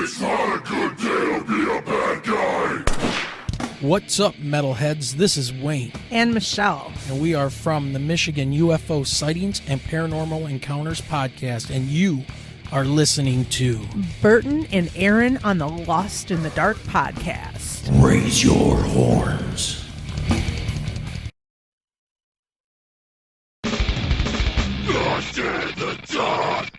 It's not a good day to be a bad guy. What's up, metalheads? This is Wayne. And Michelle. And we are from the Michigan UFO Sightings and Paranormal Encounters podcast. And you are listening to Burton and Aaron on the Lost in the Dark podcast. Raise your horns. Lost in the dark.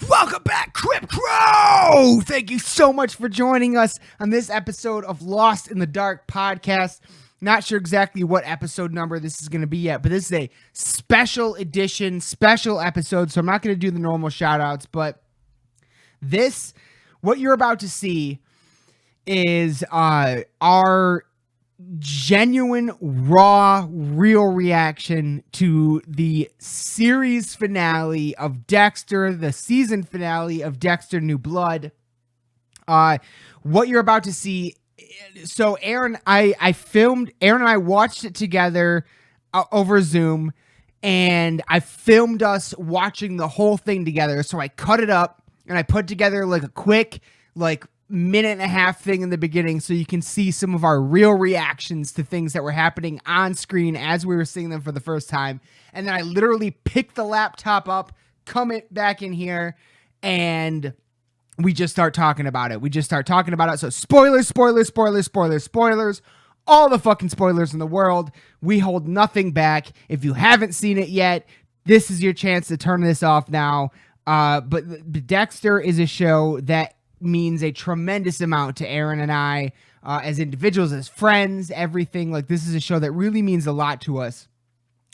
Welcome back, Crip Crow! Thank you so much for joining us on this episode of Lost in the Dark podcast. Not sure exactly what episode number this is going to be yet, but this is a special edition, special episode, so I'm not going to do the normal shout-outs, but what you're about to see is our genuine, raw, real reaction to the series finale of Dexter, the season finale of Dexter New Blood. What you're about to see, so Aaron and I watched it together over Zoom, and I filmed us watching the whole thing together, so I cut it up, and I put together like a quick, minute and a half thing in the beginning so you can see some of our real reactions to things that were happening on screen as we were seeing them for the first time. And then I literally pick the laptop up, come back in here, and we just start talking about it. So spoilers, all the fucking spoilers in the world. We hold nothing back. If you haven't seen it yet, this is your chance to turn this off now. But Dexter is a show that means a tremendous amount to Aaron and I as individuals, as friends, everything. This is a show that really means a lot to us.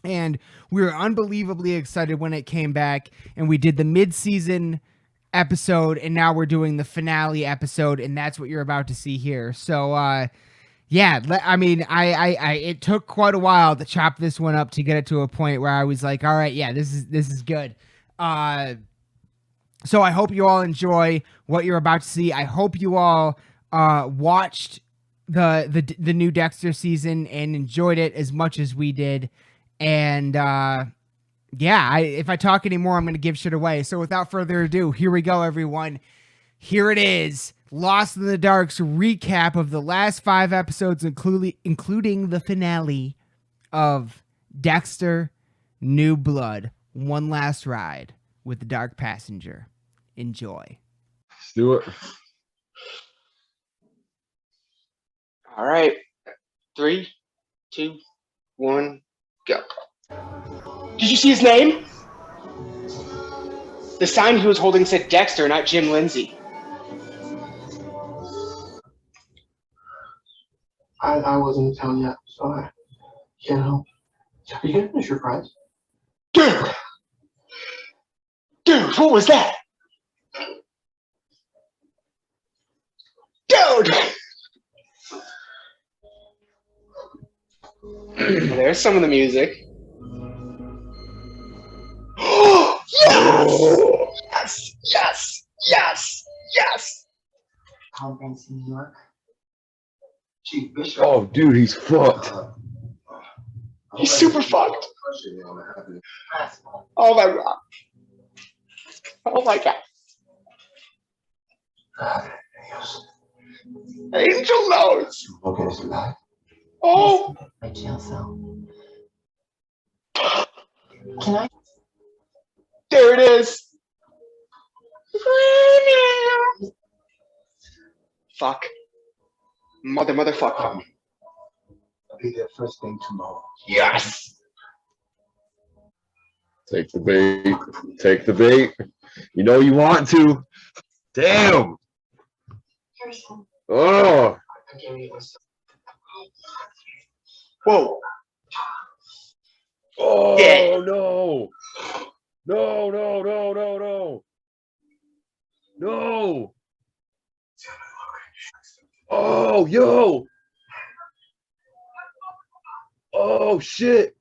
And we were unbelievably excited when it came back, and we did the mid-season episode, and now we're doing the finale episode, and that's what you're about to see here. So, it took quite a while to chop this one up to get it to a point where I was like, all right, yeah, this is good. So I hope you all enjoy what you're about to see. I hope you all watched the new Dexter season and enjoyed it as much as we did. And if I talk anymore, I'm going to give shit away. So without further ado, here we go, everyone. Here it is. Lost in the Dark's recap of the last 5 episodes, including the finale of Dexter New Blood. One last ride with the Dark Passenger. Enjoy. Let's do it. All right. 3, 2, 1, go. Did you see his name? The sign he was holding said Dexter, not Jim Lindsay. I wasn't in town yet, so I can't help. Are you gonna finish your fries? Dude, what was that? Dude! There's some of the music. Yes! Yes! Yes! Yes! Conference in New York. Chief Bishop. Oh, dude, he's fucked. He's super fucked. Oh my god. Oh my god. Angel knows. Okay, so that. Oh. My jail cell. Can I? There it is. Fuck. Motherfucker. I'll be there first thing tomorrow. Yes. Take the bait. Take the bait. You know you want to. Damn. Oh. Whoa. Oh, Yeah. no. No, no, no, no, no. No. Oh, yo. Oh, shit.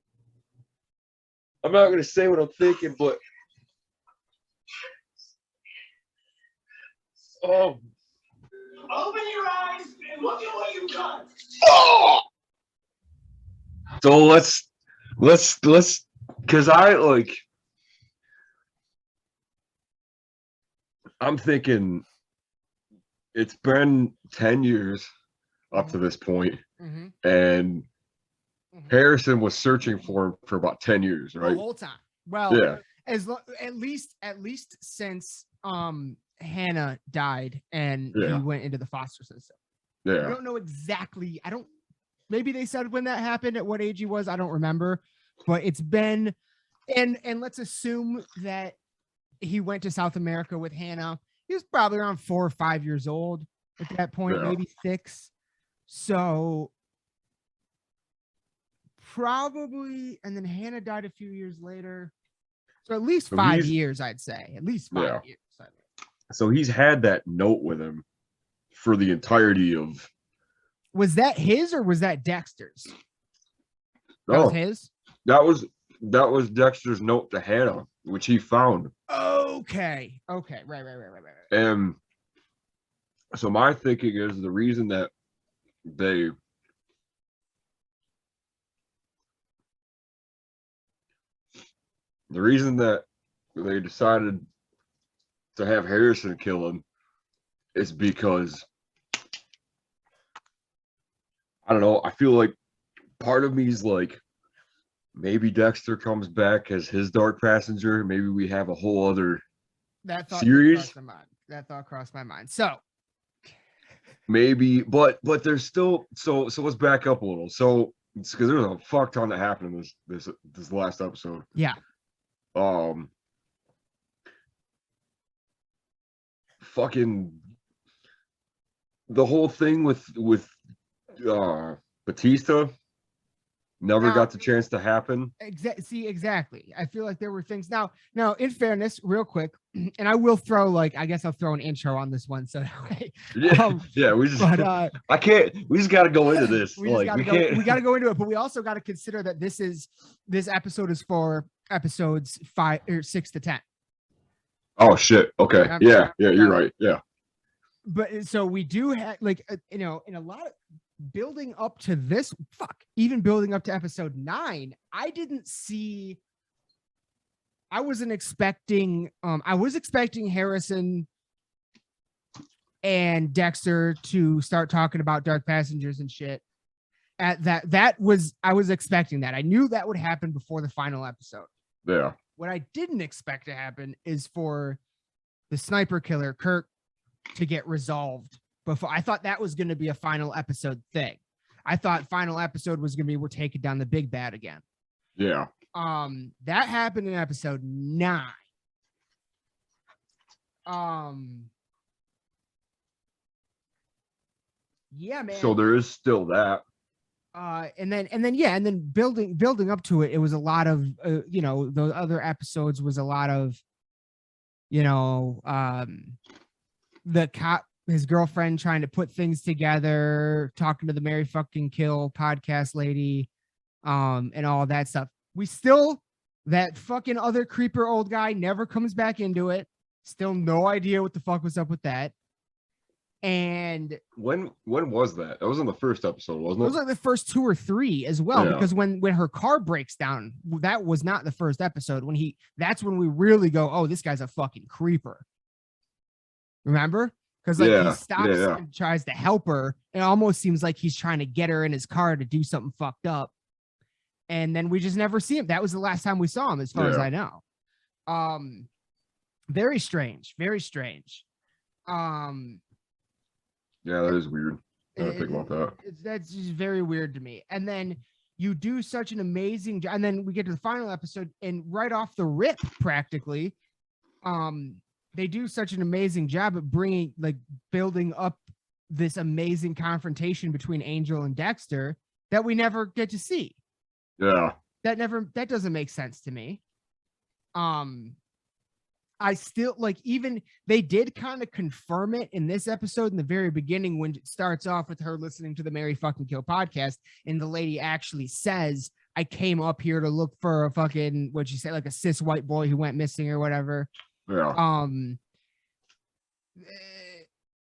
I'm not going to say what I'm thinking, but. Oh. Open your eyes and look at what you've done. Oh. So let's, because I I'm thinking it's been 10 years up to this point, Mm-hmm. and Harrison was searching for him for about 10 years, The right? whole time. Well, Yeah. at least since Hannah died and Yeah. he went into the foster system. I Yeah. don't know exactly. Maybe they said when that happened, at what age he was. I don't remember, but it's been, and let's assume that he went to South America with Hannah. He was probably around 4 or 5 years old at that point, Yeah. maybe 6. So probably, and then Hannah died a few years later. So at least So 5 he's- years, I'd say. At least 5 Yeah. years. So he's had that note with him for the entirety of. Was that his or was that Dexter's? That was Oh, his? that was Dexter's note to Hannah, which he found. Okay. Right. And so my thinking is the reason that they decided to have Harrison kill him is because I don't know. I feel like part of me is like, maybe Dexter comes back as his dark passenger. Maybe we have a whole other That thought series. crossed my mind. That thought crossed my mind. So Maybe, but there's still so let's back up a little. So it's because there's a fuck ton that happened in this last episode. yeah. Fucking the whole thing with Batista never Now- got the chance to happen. Exactly. I feel like there were things now, in fairness, real quick, and I will throw I guess I'll throw an intro on this one. So that way, Yeah, yeah, we just but I can't, we just got to go into this. we just Like gotta we got to go into it, but we also got to consider that this episode is for episodes 5 or 6 to 10. Oh shit. Okay. I'm- Yeah, you're right. Yeah. But so we do have in a lot of building up to this, even building up to episode 9, I wasn't expecting, I was expecting Harrison and Dexter to start talking about dark passengers and shit. I was expecting that. I knew that would happen before the final episode. Yeah. What I didn't expect to happen is for the sniper killer, Kirk, to get resolved before. I thought that was going to be a final episode thing. I thought final episode was going to be we're taking down the big bad again. Yeah. That happened in episode 9. Yeah, man. So there is still that. And then building up to it, it was a lot of the other episodes was a lot of the cop, his girlfriend trying to put things together, talking to the Mary fucking Kill podcast lady, and all that stuff. That fucking other creeper old guy never comes back into it. Still no idea what the fuck was up with that. And When was that? That was in the first episode, it wasn't was it? like the first 2 or 3 as well, Yeah. because when her car breaks down, that was not the first episode. That's when we really go, oh, this guy's a fucking creeper. Remember? Because Yeah, he stops yeah. and tries to help her. It almost seems like he's trying to get her in his car to do something fucked up. And then we just never see him. That was the last time we saw him, as far as Yeah. I know. Very strange. Very strange. Yeah, that is weird. I didn't think about that. That's just very weird to me. And then you do such an amazing job. And then we get to the final episode, and right off the rip, practically, they do such an amazing job at building up this amazing confrontation between Angel and Dexter that we never get to see. Yeah. That doesn't make sense to me. I still even they did kind of confirm it in this episode in the very beginning when it starts off with her listening to the Mary fucking Kill podcast, and the lady actually says, I came up here to look for a fucking, what'd she say, like a cis white boy who went missing or whatever. Yeah.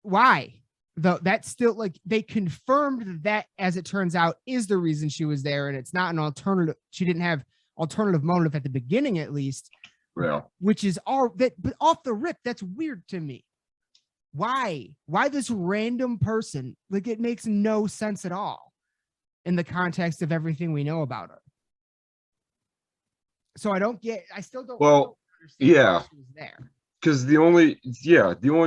Why? Though that's still they confirmed that, as it turns out, is the reason she was there, and it's not an alternative. She didn't have alternative motive at the beginning, at least. Yeah. which is but off the rip, that's weird to me. Why this random person? Like, it makes no sense at all in the context of everything we know about her. So I still don't understand yeah. why she was there. Because the only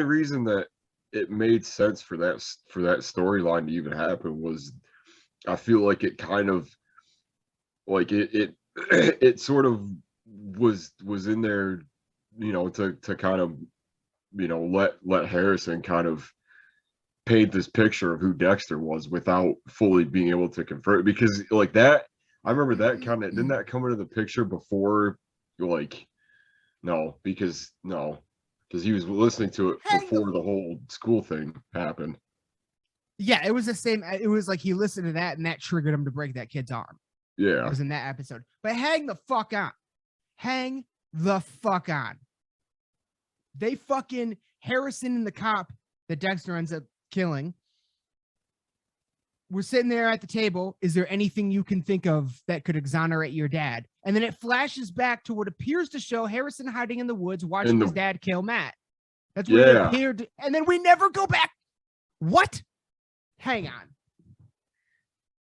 reason that it made sense for that storyline to even happen was, I feel like it kind of like it sort of was in there, to kind of, let Harrison kind of paint this picture of who Dexter was without fully being able to confirm it. Because like that, I remember that kind of, didn't that come into the picture before, like, because he was listening to it before the whole school thing happened. Yeah, it was the same. It was like he listened to that and that triggered him to break that kid's arm. Yeah. It was in that episode. But hang the fuck on. Hang the fuck on. They fucking, Harrison and the cop that Dexter ends up killing, we're sitting there at the table. Is there anything you can think of that could exonerate your dad? And then it flashes back to what appears to show Harrison hiding in the woods watching his dad kill Matt. That's what it appeared. And then we never go back. What? Hang on.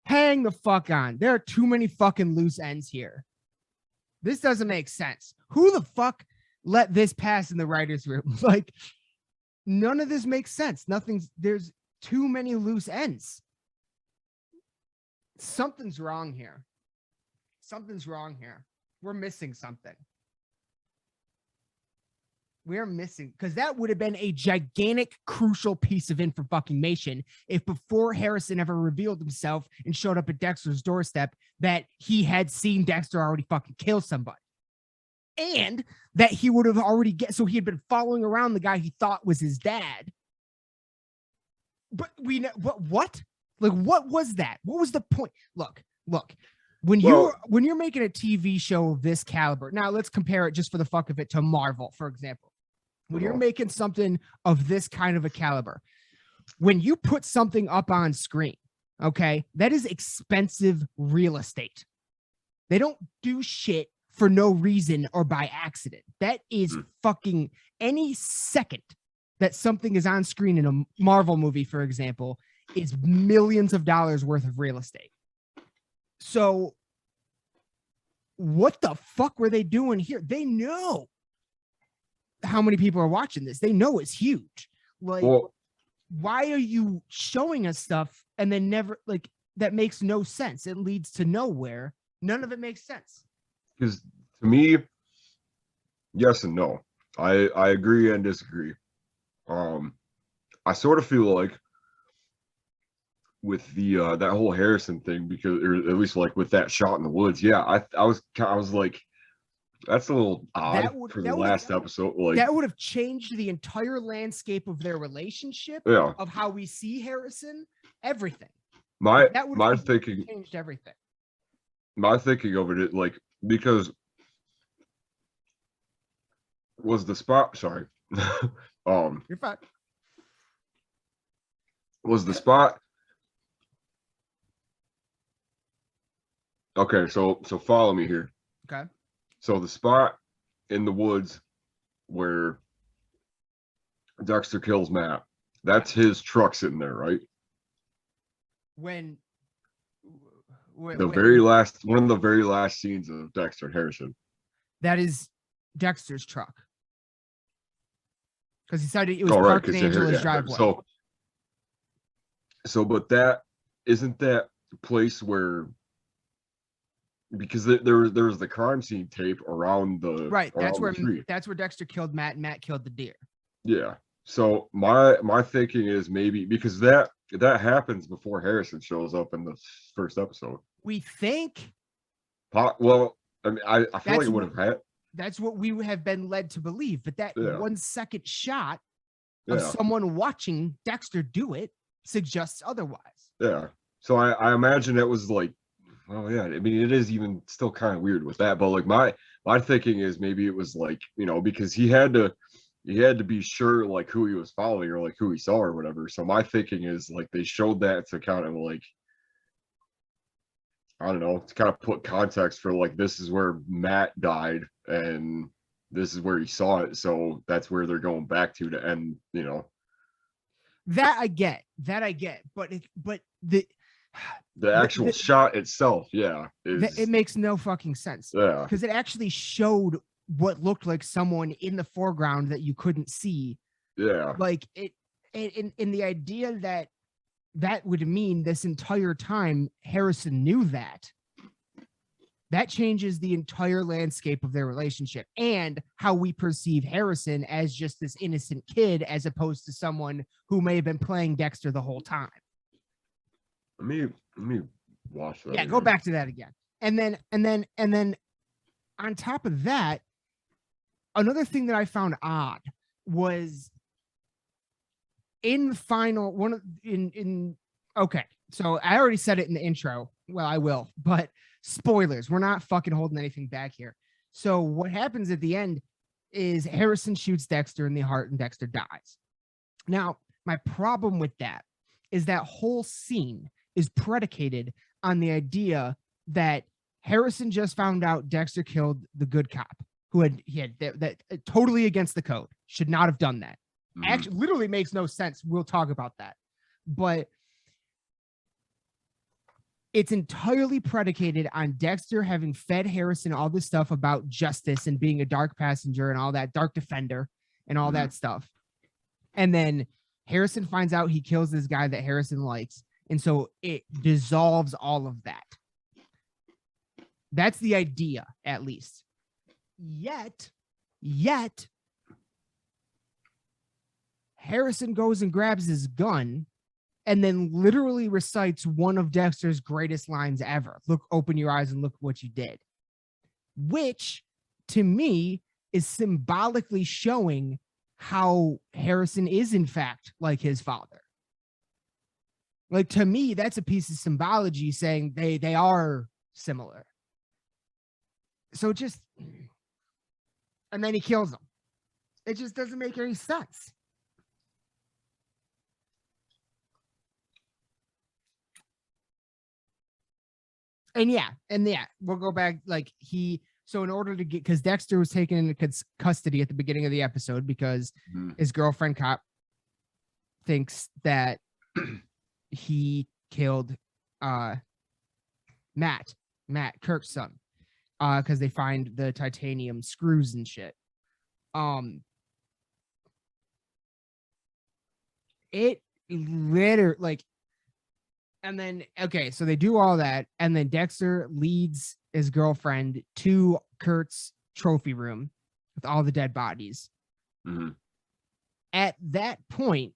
Hang the fuck on. There are too many fucking loose ends here. This doesn't make sense. Who the fuck let this pass in the writer's room? Like, none of this makes sense. There's too many loose ends. Something's wrong here. Something's wrong here. We're missing something. We're missing, because that would have been a gigantic, crucial piece of information if before Harrison ever revealed himself and showed up at Dexter's doorstep, that he had seen Dexter already fucking kill somebody. And that he would have already so he had been following around the guy he thought was his dad. But we know what? Like, what was that? What was the point? Look, when you're making a TV show of this caliber, now let's compare it just for the fuck of it to Marvel, for example. When you're making something of this kind of a caliber, when you put something up on screen, okay, that is expensive real estate. They don't do shit for no reason or by accident. That is fucking, any second that something is on screen in a Marvel movie, for example, is millions of dollars worth of real estate. So what the fuck were they doing here? They know how many people are watching this. They know it's huge. Like, why are you showing us stuff and then never, like, that makes no sense? It leads to nowhere. None of it makes sense. Because to me, yes and no. I agree and disagree. I sort of feel like with the that whole Harrison thing, because, or at least like with that shot in the woods, I was like, that's a little odd for the last episode. Like, that would have changed the entire landscape of their relationship. Yeah. Of how we see Harrison, everything. My thinking changed everything. My thinking of it, like, because was the spot. Sorry. You're fine. Was the spot. Okay, so follow me here. Okay. So the spot in the woods where Dexter kills Matt, that's his truck sitting there, right? When one of the very last scenes of Dexter and Harrison. That is Dexter's truck. Because he said it was parked in Angela's driveway. But that isn't that place where, because there was the crime scene tape around the right. Around that's where Dexter killed Matt and Matt killed the deer. Yeah. So my thinking is maybe because that happens before Harrison shows up in the first episode. We think. Well, I mean, I feel like it would have had. That's what we have been led to believe. But that 1 second shot of someone watching Dexter do it suggests otherwise. Yeah. So I imagine it was like, well, yeah. I mean, it is even still kind of weird with that. But like my thinking is maybe it was like, because he had to be sure like who he was following or like who he saw or whatever. So my thinking is like they showed that to kind of like, I don't know, to kind of put context for like, this is where Matt died and this is where he saw it, so that's where they're going back to end, That I get, but the actual shot itself, it makes no fucking sense. Yeah. Because it actually showed what looked like someone in the foreground that you couldn't see. Yeah. Like in the idea that would mean this entire time Harrison knew that changes the entire landscape of their relationship and how we perceive Harrison as just this innocent kid, as opposed to someone who may have been playing Dexter the whole time. Let me watch that. Yeah, go back to that again. And then on top of that, another thing that I found odd was in final one in okay, so I already said it in the intro. Well, I will, but spoilers, we're not fucking holding anything back here. So what happens at the end is Harrison shoots Dexter in the heart and Dexter dies. Now, my problem with that is that whole scene is predicated on the idea that Harrison just found out Dexter killed the good cop who had that totally against the code, should not have done that. Actually, literally makes no sense. We'll talk about that. But it's entirely predicated on Dexter having fed Harrison all this stuff about justice and being a dark passenger and all that, dark defender and all that stuff. And then Harrison finds out he kills this guy that Harrison likes. And so it dissolves all of that. That's the idea, at least. Yet, Harrison goes and grabs his gun and then literally recites one of Dexter's greatest lines ever. Look, open your eyes and look what you did. Which, to me, is symbolically showing how Harrison is, in fact, like his father. Like, to me, that's a piece of symbology saying they are similar. So just... And then he kills him. It just doesn't make any sense. And yeah, we'll go back. Like so in order to get, because Dexter was taken into custody at the beginning of the episode because his girlfriend cop thinks that he killed Matt Kirk's son, because they find the titanium screws and shit. It literally, like, and then, okay, so they do all that, and then Dexter leads his girlfriend to Kurt's trophy room with all the dead bodies. At that point,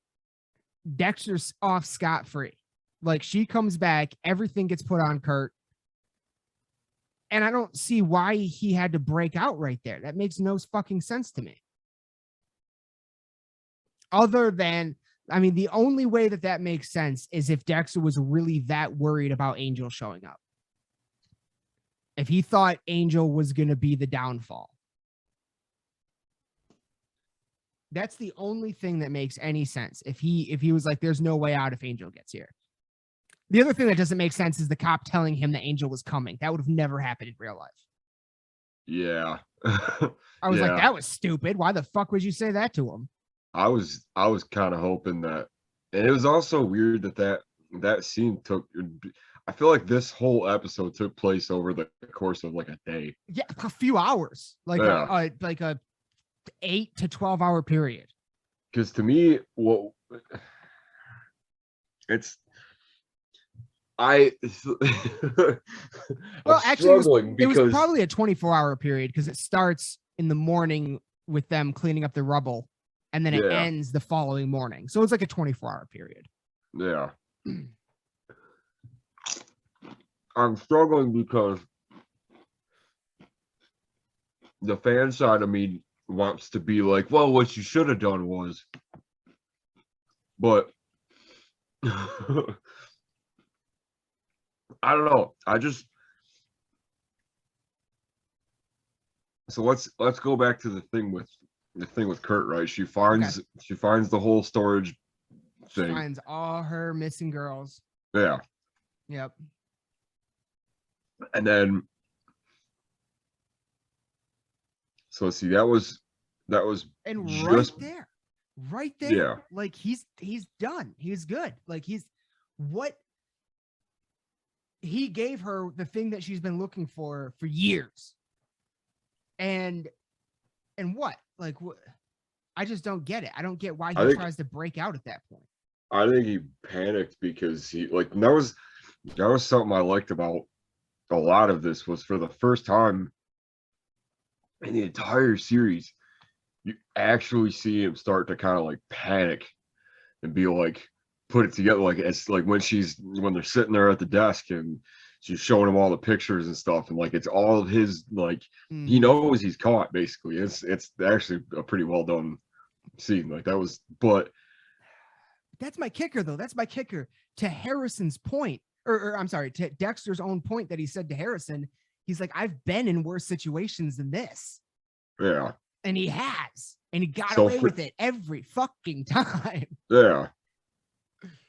Dexter's off scot-free. Like, she comes back, everything gets put on Kurt, and I don't see why he had to break out right there. That makes no fucking sense to me. Other than, I mean, the only way that makes sense is if Dexter was really that worried about Angel showing up. If he thought Angel was going to be the downfall. That's the only thing that makes any sense. If he was like, there's no way out if Angel gets here. The other thing that doesn't make sense is the cop telling him that Angel was coming. That would have never happened in real life. Yeah. I was like, that was stupid. Why the fuck would you say that to him? I was kind of hoping that, and it was also weird that scene took. I feel like this whole episode took place over the course of like a day. Yeah, a few hours, like a 8 to 12 hour period. Because to me, well, actually, it was probably a 24-hour period because it starts in the morning with them cleaning up the rubble, and then it ends the following morning. So it's like a 24-hour period. Yeah. I'm struggling because the fan side of me wants to be like, well, what you should have done was, but I don't know. So let's go back to the thing with Kurt, right? She finds the whole storage thing. She finds all her missing girls. Yeah. Yep. And then So see, that was And just right there, yeah. like he's done. He's good. Like what he gave her the thing that she's been looking for years. And what? Like what? I just don't get it. I don't get why I he think tries to break out at that point. I think he panicked because he like that was something I liked about a lot of this was for the first time in the entire series, you actually see him start to kind of like panic and be like put it together like it's like when they're sitting there at the desk and she's showing him all the pictures and stuff and like it's all of his like he knows he's caught basically. It's actually a pretty well done scene like that was but That's my kicker, though. That's my kicker to Harrison's point, or I'm sorry, to Dexter's own point that he said to Harrison. He's like, I've been in worse situations than this. yeah. And he has. And he got So away with it every fucking time. Yeah.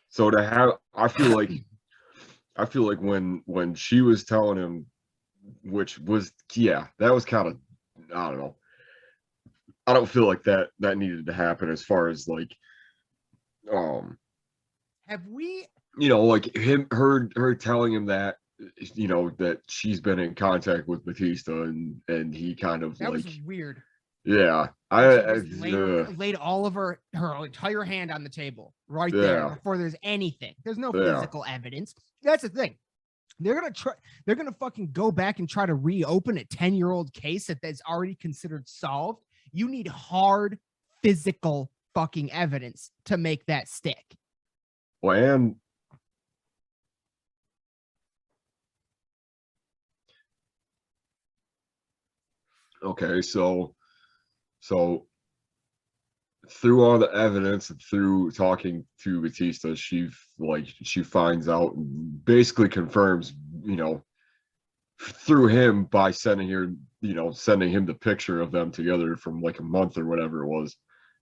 So to have I feel like when she was telling him which was yeah, that was kind of I don't know. I don't feel like that needed to happen as far as like Have we like her telling him that that she's been in contact with Batista and he kind of that like was weird. yeah She just laid all of her entire hand on the table right there Yeah. before there's anything. There's no Yeah. physical evidence. That's the thing. They're gonna fucking go back and try to reopen a 10-year-old case that's already considered solved. You need hard physical fucking evidence to make that stick. well and okay so through all the evidence and through talking to Batista, she finds out and basically confirms, through him by sending him the picture of them together from like a month or whatever it was,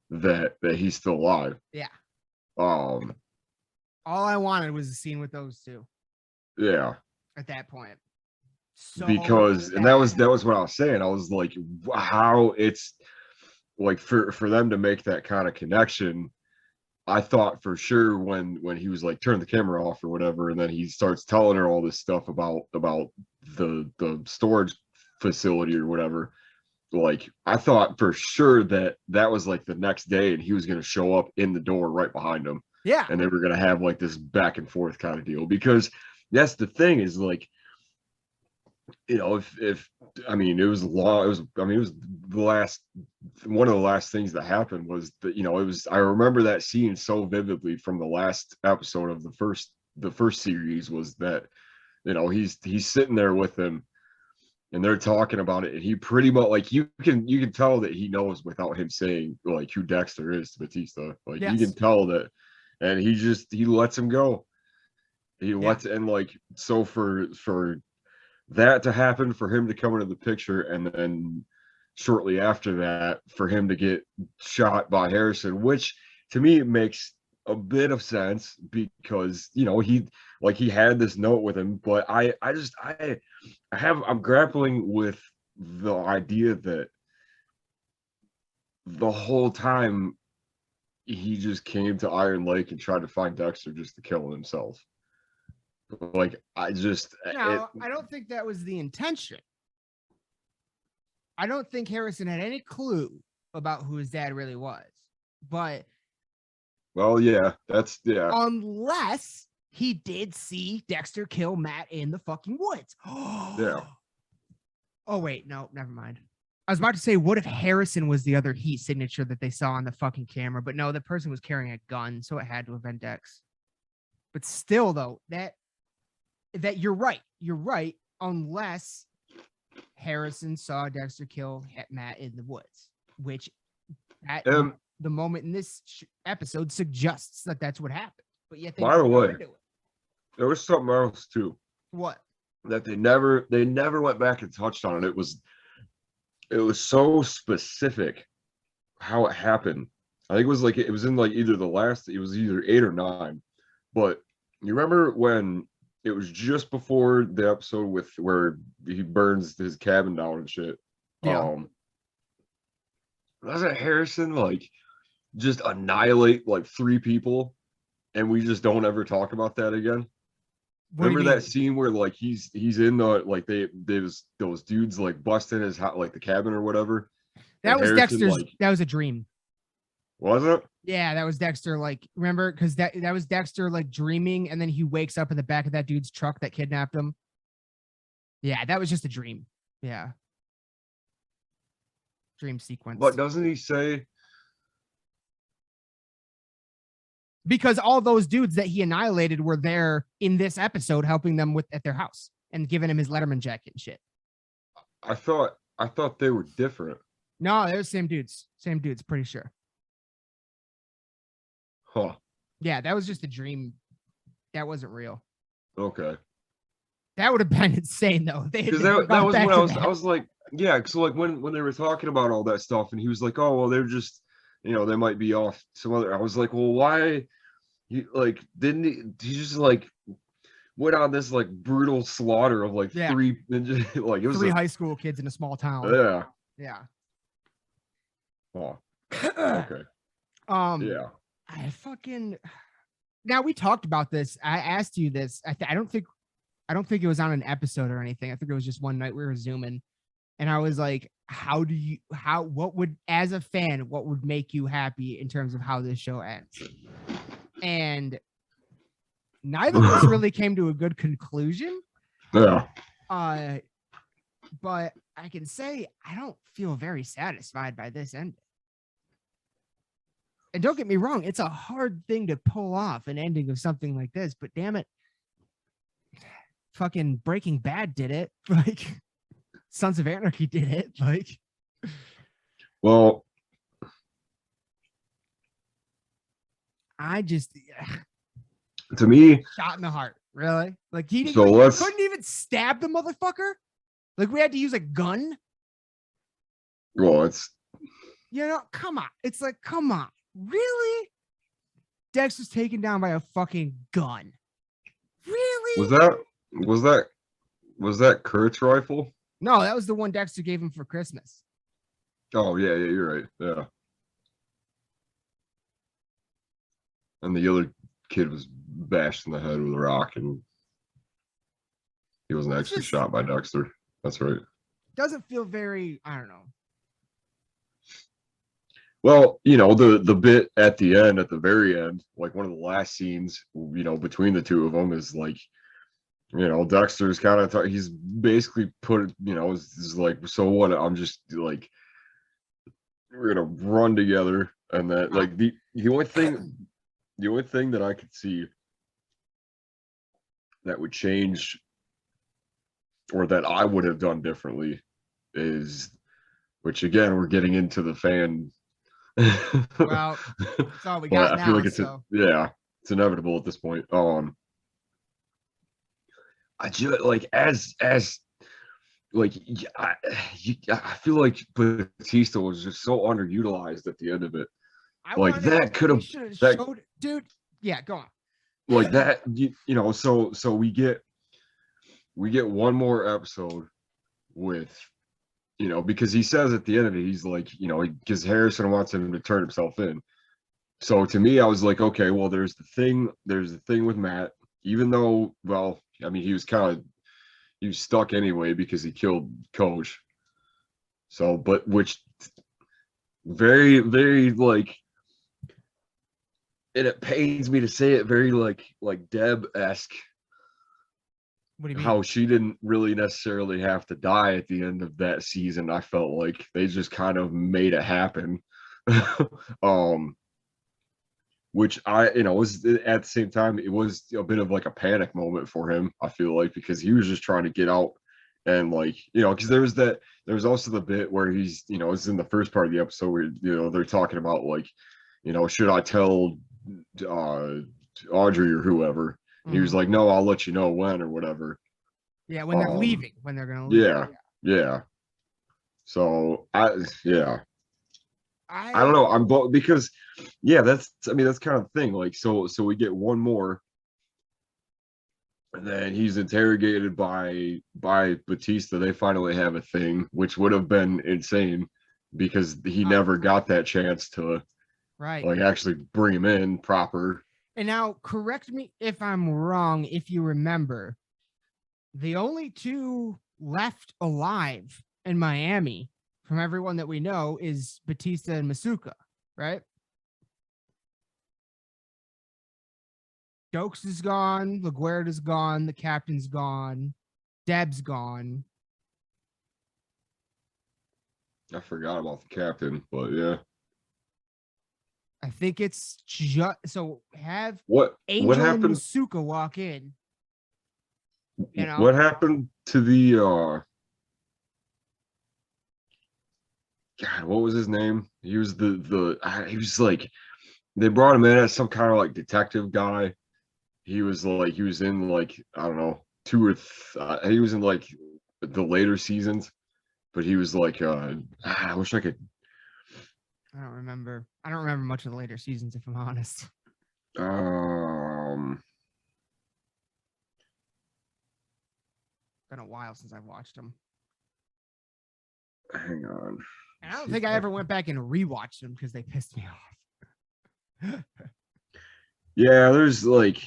that he's still alive. Yeah. Um, All I wanted was a scene with those two yeah. at that point. So Because and that was what I was saying. I was like, how it's like for them to make that kind of connection. I thought for sure when he was like turn the camera off or whatever, and then he starts telling her all this stuff about the storage facility or whatever. Like I thought for sure that was like the next day, and he was going to show up in the door right behind him. Yeah. And they were going to have like this back and forth kind of deal, because that's the thing is like, if I mean it was long, it was the last one of the last things that happened was that it was I remember that scene so vividly from the last episode of the first series was that he's sitting there with them and they're talking about it, and he pretty much like you can tell that he knows without him saying like who Dexter is to Batista. Like Yes. You can tell that, and he lets him go. He lets and like so for that to happen, for him to come into the picture, and then shortly after that for him to get shot by Harrison, which to me makes a bit of sense because he had this note with him, but I'm grappling with the idea that the whole time he just came to Iron Lake and tried to find Dexter just to kill himself. Like I don't think that was the intention. I don't think Harrison had any clue about who his dad really was. But well, yeah, unless he did see Dexter kill Matt in the fucking woods. Yeah. Oh wait, no, never mind. I was about to say, what if Harrison was the other heat signature that they saw on the fucking camera? But no, the person was carrying a gun, so it had to have been Dex. But still, though, that you're right. You're right, unless Harrison saw Dexter kill Matt in the woods, which at the moment in this episode suggests that that's what happened. But yet, by the way, there was something else too. What? That they never went back and touched on it. It was so specific how it happened. I think it was in like either it was either 8 or 9. But you remember when it was just before the episode where he burns his cabin down and shit. Yeah. doesn't Harrison like just annihilate like 3 people and we just don't ever talk about that again? What do you Remember mean? that scene where like he's in the like those dudes like busting his like the cabin or whatever, That and was Harrison Dexter's. like That was a dream. wasn't it? Yeah, that was Dexter. Like, remember? Because that was Dexter like dreaming, and then he wakes up in the back of that dude's truck that kidnapped him. Yeah, that was just a dream. Yeah, dream sequence. But doesn't he say? Because all those dudes that he annihilated were there in this episode, helping them with at their house and giving him his Letterman jacket and shit. I thought they were different. No, they're the same dudes. Same dudes, pretty sure. Huh. Yeah, that was just a dream. That wasn't real. Okay. That would have been insane, though. Because that was when I was like, yeah. So like when they were talking about all that stuff, and he was like, oh well, they're just, they might be off some other. I was like, well, why? You like didn't he just like went on this like brutal slaughter of like 3 like it was 3 high school kids in a small town. Yeah. Yeah. Oh. Okay. Yeah. I fucking. Now we talked about this. I asked you this. I don't think it was on an episode or anything. I think it was just one night we were zooming, and I was like, what would, as a fan, what would make you happy in terms of how this show ends? And neither of us really came to a good conclusion. Yeah. But I can say I don't feel very satisfied by this ending. And don't get me wrong, it's a hard thing to pull off an ending of something like this, but damn it, fucking Breaking Bad did it. Like, Sons of Anarchy did it. Like, well, I just to me, shot in the heart. Really? Like, he So didn't, let's- couldn't even stab the motherfucker. Like, we had to use a gun. well, it's Come on. It's like, come on. Really? Dex was taken down by a fucking gun. Really? was that Kurt's rifle? No, that was the one Dexter gave him for Christmas. Oh yeah, you're right. Yeah. And the other kid was bashed in the head with a rock, and he wasn't actually just- shot by Dexter. That's right. Doesn't feel very, I don't know. Well, the bit at the end, at the very end, like one of the last scenes, between the two of them is like, Dexter's kind of, he's basically put it, is like, so what? I'm just like, we're gonna run together, and that like the only thing that I could see that would change, or that I would have done differently, is, which again we're getting into the fan. Well, that's all we got I feel now. like it's So. it's inevitable at this point. I just like as like I feel like Batista was just so underutilized at the end of it. I Like, wanted- that could have- they should've that- showed, dude. Yeah, go on. Like that, so we get one more episode with, because he says at the end of it, he's like, because Harrison wants him to turn himself in. So to me, I was like, okay, well, there's the thing with Matt, even though, well, I mean, he was stuck anyway because he killed Coach. So, but which very, very like, and it pains me to say it, very like Deb-esque. What do you mean? How she didn't really necessarily have to die at the end of that season. I felt like they just kind of made it happen. Which was at the same time, it was a bit of like a panic moment for him, I feel like, because he was just trying to get out, and like, because there was also the bit where he's, it's in the first part of the episode where, they're talking about like, should I tell Audrey or whoever? He was like, no, I'll let you know when or whatever. Yeah, when they're leaving, when they're gonna leave. Yeah. So I don't know. I'm both, because that's kind of the thing. Like, so we get one more, and then he's interrogated by Batista. They finally have a thing, which would have been insane because he never got that chance to Right. like actually bring him in proper. And now, correct me if I'm wrong, if you remember, the only two left alive in Miami from everyone that we know is Batista and Masuka, right? Dokes is gone, LaGuardia's gone, the captain's gone, Deb's gone. I forgot about the captain, but yeah. I think it's just so have What Angel and happened? Masuka walk in. You know, What happened to the God, what was his name? He was he was like they brought him in as some kind of like detective guy. He was in like I don't know, he was in like the later seasons, but he was like I wish I could. I don't remember. I don't remember much of the later seasons, if I'm honest. Been a while since I've watched them. Hang on. And I don't think I ever went back and rewatched them because they pissed me off. Yeah, there's like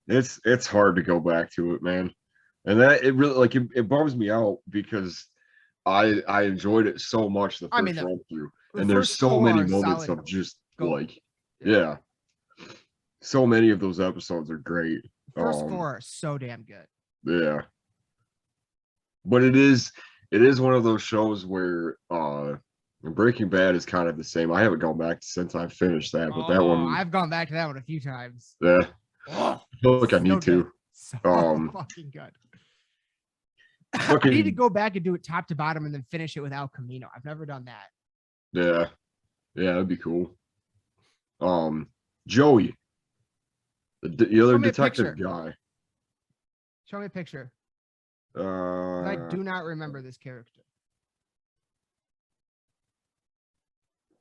it's hard to go back to it, man. And that it really like it bums me out because I enjoyed it so much the first run through. And there's so many moments of just like yeah. So many of those episodes are great. First four are so damn good. Yeah. But it is one of those shows where Breaking Bad is kind of the same. I haven't gone back since I finished that, but that one I've gone back to that one a few times. Yeah. I feel like I need to. So fucking good. I need to go back and do it top to bottom and then finish it with El Camino. I've never done that. Yeah. Yeah, that'd be cool. Joey. The other detective guy. Show me a picture. I I do not remember this character.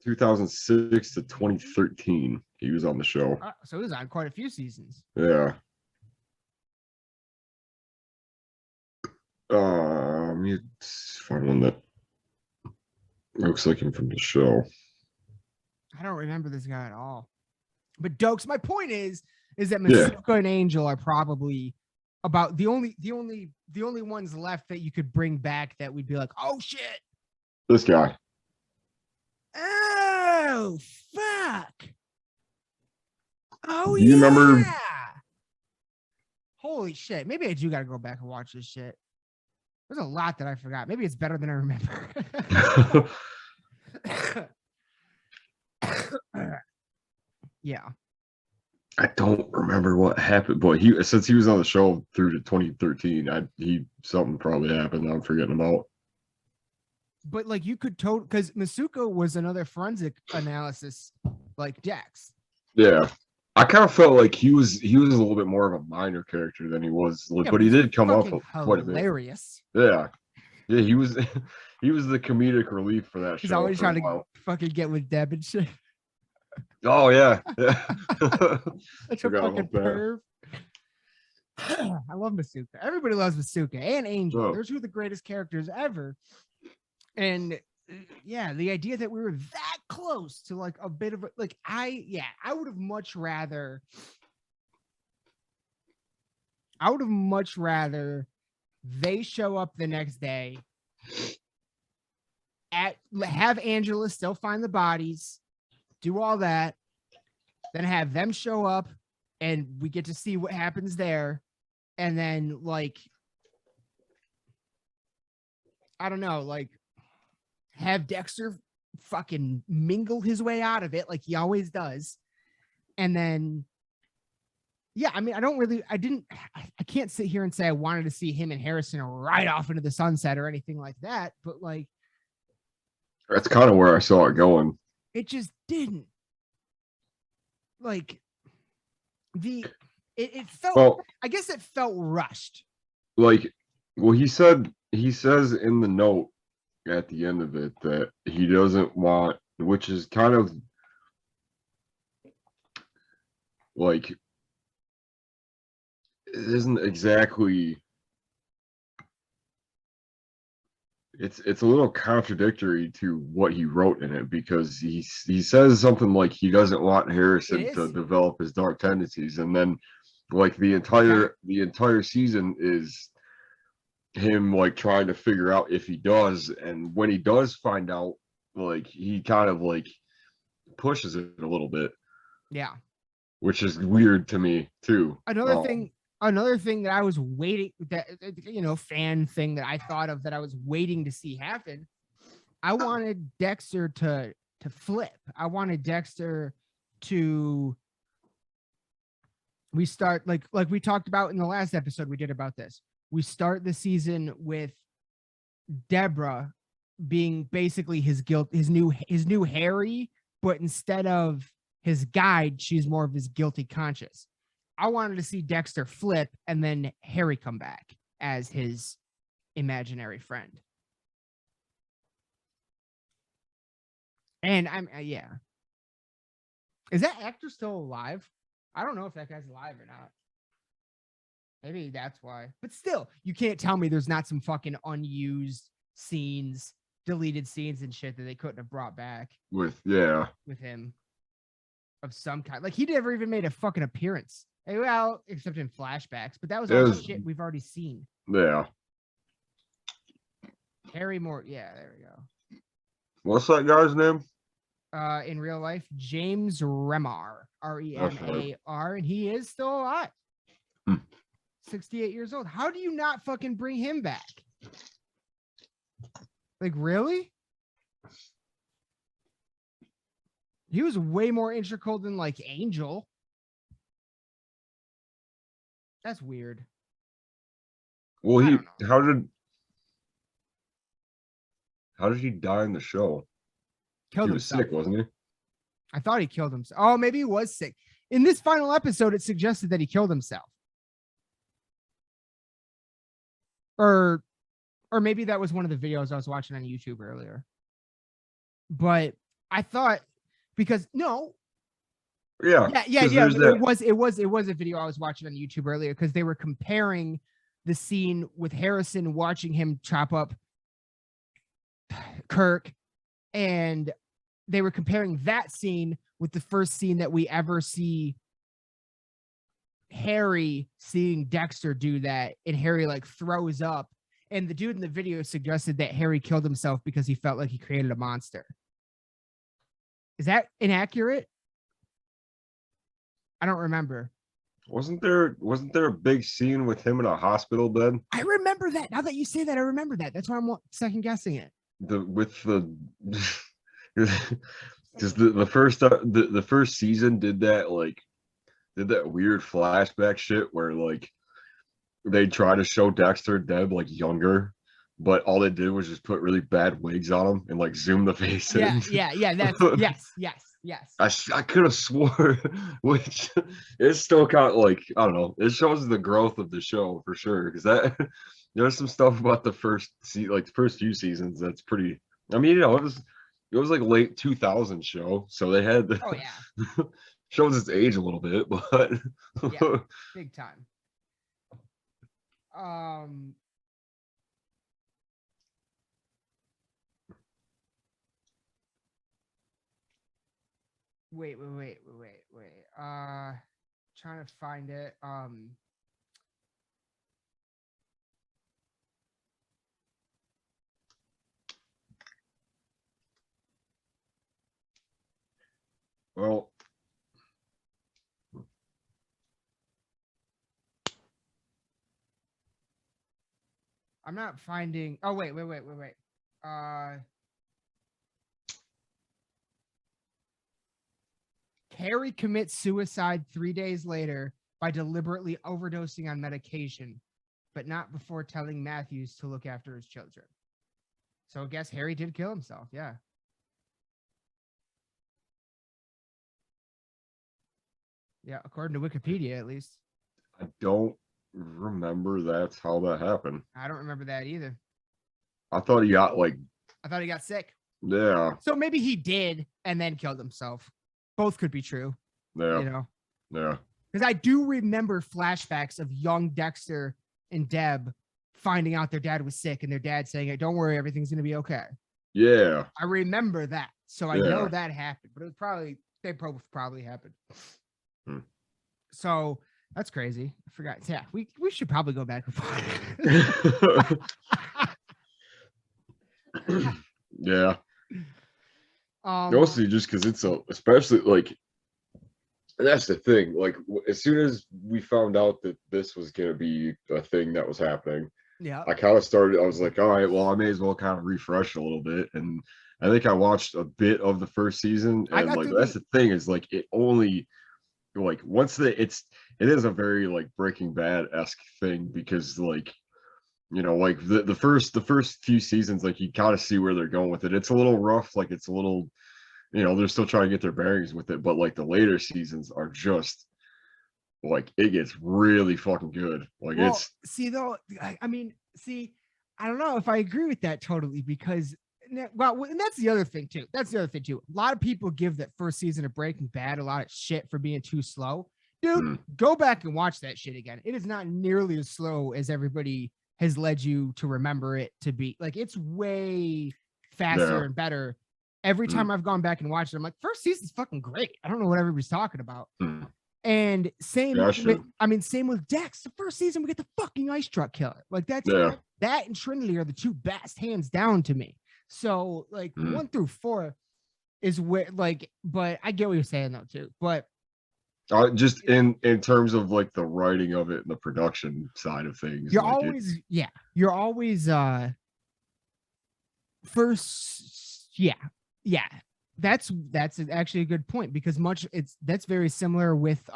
2006 to 2013, he was on the show. So he was on quite a few seasons. Yeah. Let me find one that looks like him from the show. I don't remember this guy at all. But Dokes, my point is that Masuka and Angel are probably about the only ones left that you could bring back that we'd be like, oh shit. This guy. Oh fuck. Oh Do you remember? Holy shit. Maybe I do gotta go back and watch this shit. There's a lot that I forgot. Maybe it's better than I remember. Yeah. I don't remember what happened, but since he was on the show through to 2013, something probably happened that I'm forgetting about. But like you could because Masuka was another forensic analysis like Dex. Yeah. I kind of felt like he was a little bit more of a minor character than he was, but he did come up quite a bit. Hilarious. Yeah. Yeah, he was he was the comedic relief for that show. He's always trying to fucking get with Deb and shit. Oh yeah. Such a fucking perv. I love Masuka. Everybody loves Masuka and Angel. Oh. They're two of the greatest characters ever. And yeah, the idea that we were that close to like a bit of a, like I would have much rather they show up the next day have Angela still find the bodies, do all that, then have them show up and we get to see what happens there. And then like, I don't know, like have Dexter fucking mingle his way out of it like he always does. And then, yeah, I mean, I can't sit here and say I wanted to see him and Harrison ride off into the sunset or anything like that, but like, that's kind of where I saw it going. It just didn't. Like, it felt, well, I guess it felt rushed. Like, well, he says in the note at the end of it that he doesn't want, which is kind of like, it isn't exactly, it's a little contradictory to what he wrote in it, because he says something like he doesn't want Harrison to develop his dark tendencies, and then like the entire season is him like trying to figure out if he does, and when he does find out, like he kind of like pushes it a little bit. Yeah. Which is weird to me too. Another thing that I was waiting, that fan thing that I thought of that I was waiting to see happen. I wanted Dexter to flip. I wanted Dexter to start like we talked about in the last episode we did about this. We start the season with Deborah being basically his new Harry, but instead of his guide, she's more of his guilty conscience. I wanted to see Dexter flip and then Harry come back as his imaginary friend. And yeah. Is that actor still alive? I don't know if that guy's alive or not. Maybe that's why. But still, you can't tell me there's not some fucking unused scenes, deleted scenes and shit that they couldn't have brought back with him of some kind. Like he never even made a fucking appearance. Well, except in flashbacks, but that was all shit we've already seen. Yeah. Harry Moore. Yeah, there we go. What's that guy's name? In real life, James Remar, Remar, and he is still alive. 68 years old. How do you not fucking bring him back? Like, really? He was way more integral than like Angel. That's weird. Well, how did he die in the show? He was sick, wasn't he? I thought he killed himself. Oh, maybe he was sick. In this final episode, it suggested that he killed himself. Or maybe that was one of the videos I was watching on YouTube earlier. But I thought Yeah. It was a video I was watching on YouTube earlier because they were comparing the scene with Harrison watching him chop up Kirk, and they were comparing that scene with the first scene that we ever see Harry seeing Dexter do that, and Harry like throws up, and the dude in the video suggested that Harry killed himself because he felt like he created a monster. Is that inaccurate? I don't remember. Wasn't there a big scene with him in a hospital bed? I remember that. Now that you say that, I remember that. That's why I'm second guessing it. Because the first season did that weird flashback shit where like they try to show Dexter and Deb like younger, but all they did was just put really bad wigs on them and like zoom the face in. Yeah. That's yes. I could have swore, which is still kind of like, I don't know. It shows the growth of the show for sure, because there's some stuff about the first few seasons that's pretty. I mean, it was like late 2000 show, so they had shows its age a little bit, but yeah, big time. Wait. Trying to find it. Well, I'm not finding. Oh, wait. Harry commits suicide 3 days later by deliberately overdosing on medication, but not before telling Matthews to look after his children. So I guess Harry did kill himself. Yeah. Yeah, according to Wikipedia, at least. I don't remember that's how that happened. I don't remember that either. I thought he got sick. Yeah. So maybe he did and then killed himself. Both could be true. Yeah. Yeah. Because I do remember flashbacks of young Dexter and Deb finding out their dad was sick and their dad saying, "Hey, don't worry, everything's gonna be okay." Yeah. I remember that, so I Yeah. know that happened, but it was probably happened. Hmm. So that's crazy. I forgot. Yeah, we should probably go back. Yeah. um, Mostly just because it's especially like, and that's the thing. Like, as soon as we found out that this was gonna be a thing that was happening, yeah, I kind of started. I was like, all right, well, I may as well kind of refresh a little bit. And I think I watched a bit of the first season, I and got like through that's the thing is like it only like once it is a very like Breaking Bad-esque thing because like like the first few seasons, like you kind of see where they're going with it. It's a little rough, like it's a little, they're still trying to get their bearings with it, but like the later seasons are just like it gets really fucking good. Like well, it's see though, I mean, see, I don't know if I agree with that totally because, well, and that's the other thing too. A lot of people give that first season of Breaking Bad a lot of shit for being too slow. Dude, go back and watch that shit again. It is not nearly as slow as everybody has led you to remember it to be. Like, it's way faster and better. Every time I've gone back and watched it, I'm like, first season's fucking great. I don't know what everybody's talking about. And same with Dex. The first season, we get the fucking ice truck killer. Like that and Trinity are the two best, hands down to me. So like 1 through 4 is where but I get what you're saying though too. But just in terms of like the writing of it and the production side of things, you're always first. Yeah. That's actually a good point because that's very similar with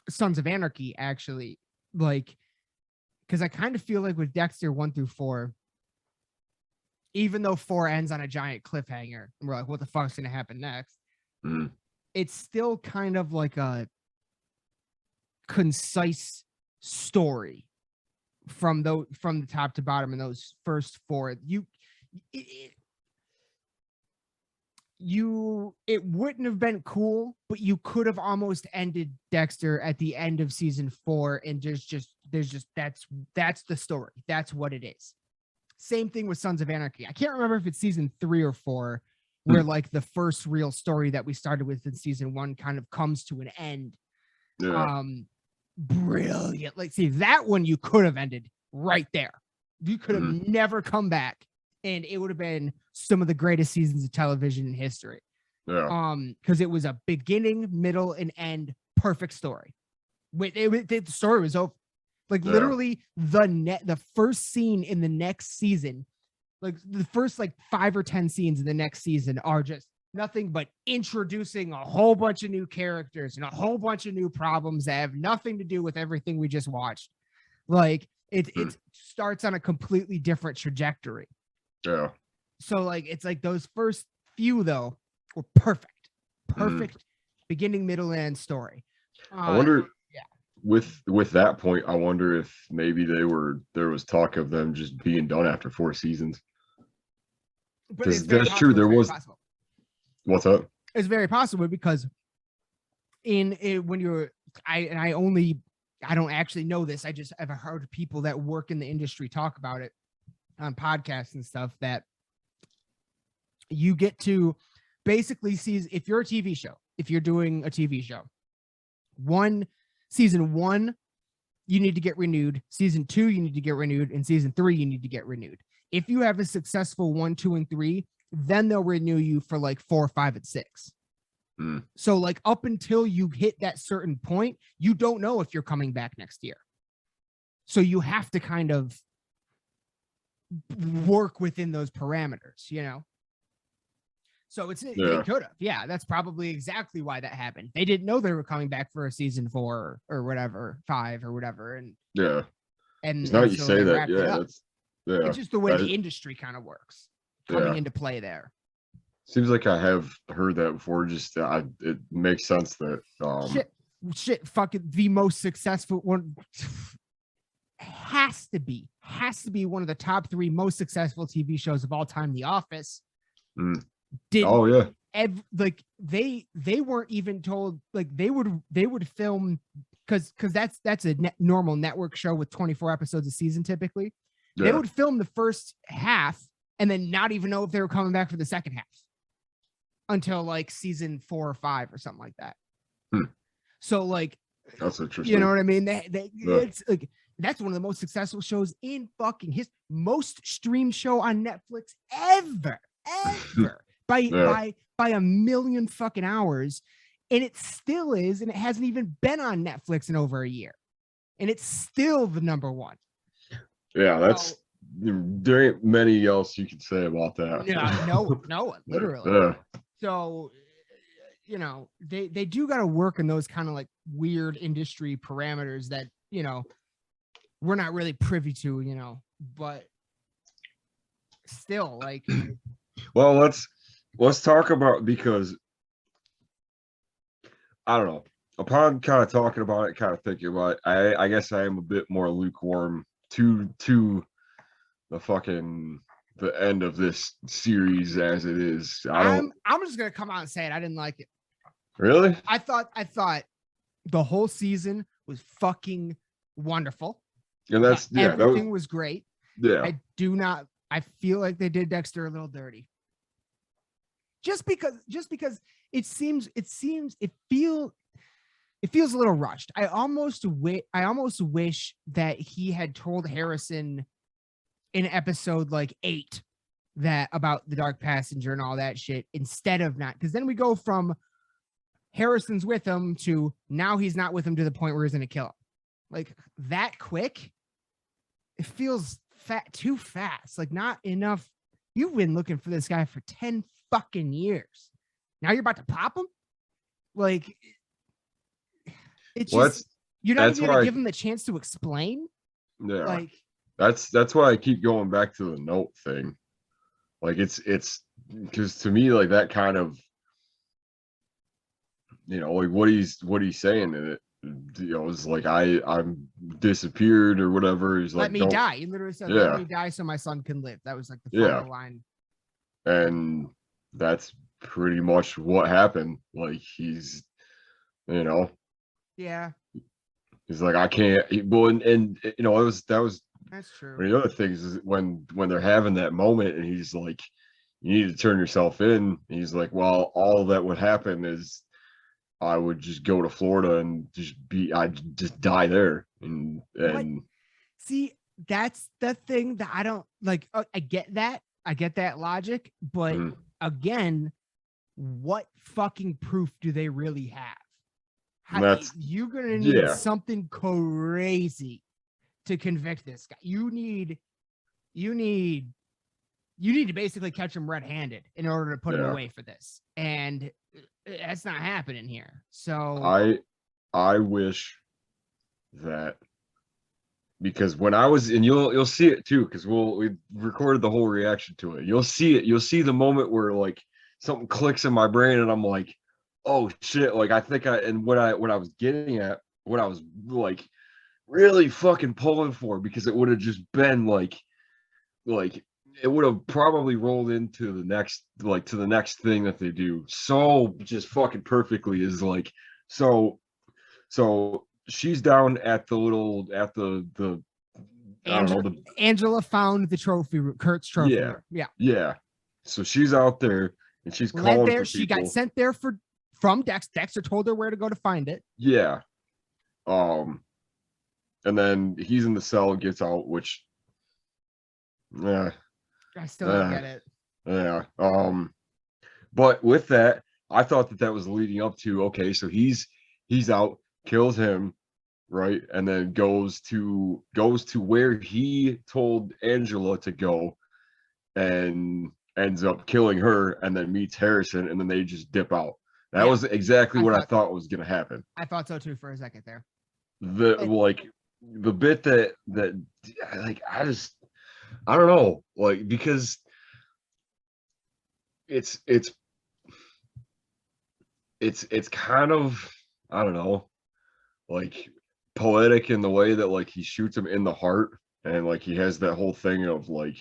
Sons of Anarchy actually, like, because I kind of feel like with Dexter 1 through 4, even though 4 ends on a giant cliffhanger and we're like, what the fuck's gonna happen next, it's still kind of like a concise story from the top to bottom in those first 4. It wouldn't have been cool, but you could have almost ended Dexter at the end of season 4 and that's the story. That's what it is. Same thing with Sons of Anarchy. I can't remember if it's season 3 or 4 where like the first real story that we started with in season 1 kind of comes to an end. Brilliant. Like, see, that one you could have ended right there. You could have never come back and it would have been some of the greatest seasons of television in history. Because it was a beginning, middle, and end perfect story. The story was over. Like literally the first scene in the next season, like the first like 5 or 10 scenes in the next season are just nothing but introducing a whole bunch of new characters and a whole bunch of new problems that have nothing to do with everything we just watched. Like it starts on a completely different trajectory. Yeah. So like it's like those first few though were perfect. Beginning, middle, and end story. I wonder with that point, I wonder if maybe there was talk of them just being done after 4 seasons. Because that's true. There was. What's up? It's very possible because when you're I don't actually know this. I've heard people that work in the industry talk about it on podcasts and stuff, that you get to basically see, if you're a TV show, if you're doing a TV show, season 1, you need to get renewed. Season 2, you need to get renewed. And season 3, you need to get renewed. If you have a successful 1, 2, and 3, then they'll renew you for like 4, 5, and 6. So like up until you hit that certain point, you don't know if you're coming back next year. So you have to kind of work within those parameters, So they could have. Yeah, that's probably exactly why that happened. They didn't know they were coming back for a season 4 or whatever, 5 or whatever. And it's not you say that. It's just the way the industry kind of works coming into play there. Seems like I have heard that before. Just it makes sense that shit fucking the most successful one has to be one of the top 3 most successful TV shows of all time, The Office. They weren't even told, like they would film because that's a normal network show with 24 episodes a season typically. They Yeah. would film the first half and then not even know if they were coming back for the second half until like season 4 or 5 or something like that. So like, That's interesting. you know what I mean? They Yeah. it's like that's one of the most successful shows in fucking most streamed show on Netflix ever by a million fucking hours, and it still is, and it hasn't even been on Netflix in over a year, and it's still the number one. Yeah, that's there ain't many else you could say about that. No one, literally. Yeah. So, you know, they do got to work in those kind of like weird industry parameters that, you know, we're not really privy to, you know, but still like. Well, let's talk about, because I don't know, upon kind of talking about it, kind of thinking about it, I guess I am a bit more lukewarm to the end of this series as it is. I'm just gonna come out and say it. I didn't like it. Really? I thought the whole season was fucking wonderful. And that's everything was great. Yeah. I feel like they did Dexter a little dirty. Just because it feels a little rushed. I almost wish that he had told Harrison in episode like 8 that about the Dark Passenger and all that shit instead of not, because then we go from Harrison's with him to now he's not with him to the point where he's gonna kill him. Like that quick, it feels too fast. Like not enough. You've been looking for this guy for 10 fucking years. Now you're about to pop him? Like it's just you're not even gonna give him the chance to explain. Yeah. Like that's why I keep going back to the note thing. Like it's because to me, like that kind of, you know, like what he's saying in it, you know, is like I'm disappeared or whatever. He's like, let me die. He literally said, let me die so my son can live. That was like the final line. And that's pretty much what happened. Like he's, you know, he's like, I can't. Well, and you know, that's true. One of the other things is when they're having that moment, and he's like, you need to turn yourself in. And he's like, well, all that would happen is I would just go to Florida and I'd just die there. And see, that's the thing that I don't like. I get that logic, but again, what fucking proof do they really have? You're gonna need something crazy to convict this guy. You need to basically catch him red-handed in order to put him away for this, and that's not happening here. So I wish that, because when I was, and you'll see it too, because we recorded the whole reaction to it. You'll see it. You'll see the moment where like something clicks in my brain, and I'm like, oh shit! Like I think what I was getting at, what I was like really fucking pulling for, because it would have just been like it would have probably rolled into the next thing that they do so just fucking perfectly, is like, so she's down at the Angela found the trophy room, Kurt's trophy room. Yeah. So she's out there and she's calling there. She got sent there from Dex. Dexter told her where to go to find it. Yeah. And then he's in the cell and gets out, which I still don't get it. Yeah. But with that, I thought that was leading up to, okay, so he's out, kills him, right? And then goes to where he told Angela to go and ends up killing her, and then meets Harrison, and then they just dip out. That was exactly what I thought was gonna happen. I thought so too for a second there. The bit that like I don't know, like, because it's kind of, I don't know, like poetic in the way that like he shoots him in the heart, and like he has that whole thing of like,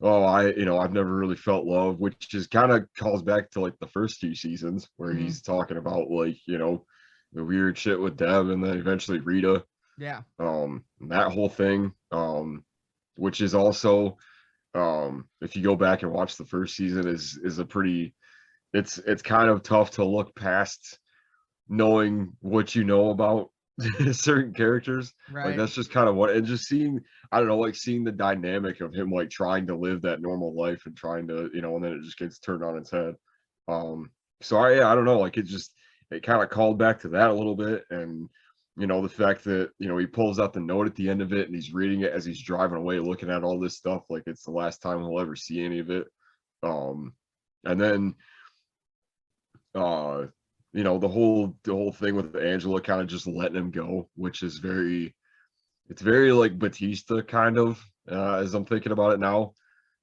oh, I've never really felt love, which just kind of calls back to like the first few seasons where he's talking about like, the weird shit with Deb, and then eventually Rita. Yeah. That whole thing, which is also, if you go back and watch the first season, is a pretty, it's kind of tough to look past knowing what you know about certain characters. Like Right. that's just kind of what, and just seeing, I don't know, like seeing the dynamic of him like trying to live that normal life and trying to, and then it just gets turned on its head. So I don't know, like it kind of called back to that a little bit, and the fact that he pulls out the note at the end of it and he's reading it as he's driving away, looking at all this stuff like it's the last time he'll ever see any of it. And then the whole thing with Angela kind of just letting him go, which is it's very like Batista kind of, as I'm thinking about it now,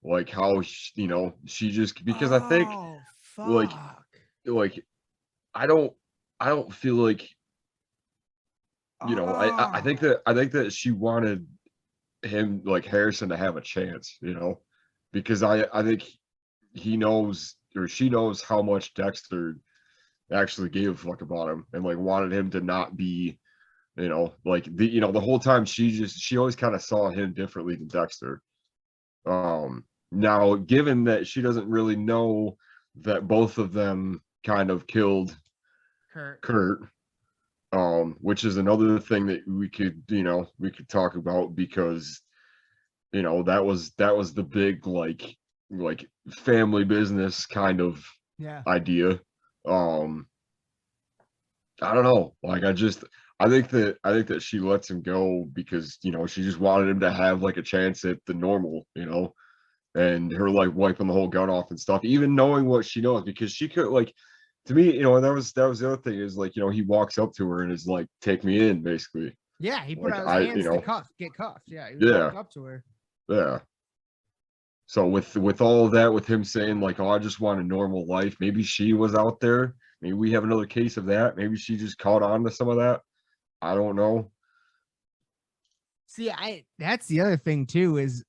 like how she just, because I think like like I don't feel like I think that she wanted him, like Harrison, to have a chance, because I think he knows, or she knows, how much Dexter actually gave a fuck about him and like wanted him to not be, like the whole time she always kind of saw him differently than Dexter. Now, given that she doesn't really know that both of them kind of killed Kurt, which is another thing that we could talk about, because that was the big like family business kind of idea. I don't know, like I think that she lets him go because she just wanted him to have like a chance at the normal, and her like wiping the whole gun off and stuff, even knowing what she knows, because she could, like, to me, and that was the other thing, is like, he walks up to her and is like, take me in, basically. Yeah, he put Like, out his hands to get cuffed. Yeah, he walked up to her. Yeah. So with all of that, with him saying like, oh, I just want a normal life, maybe she was out there. Maybe we have another case of that. Maybe she just caught on to some of that. I don't know. See, that's the other thing too, is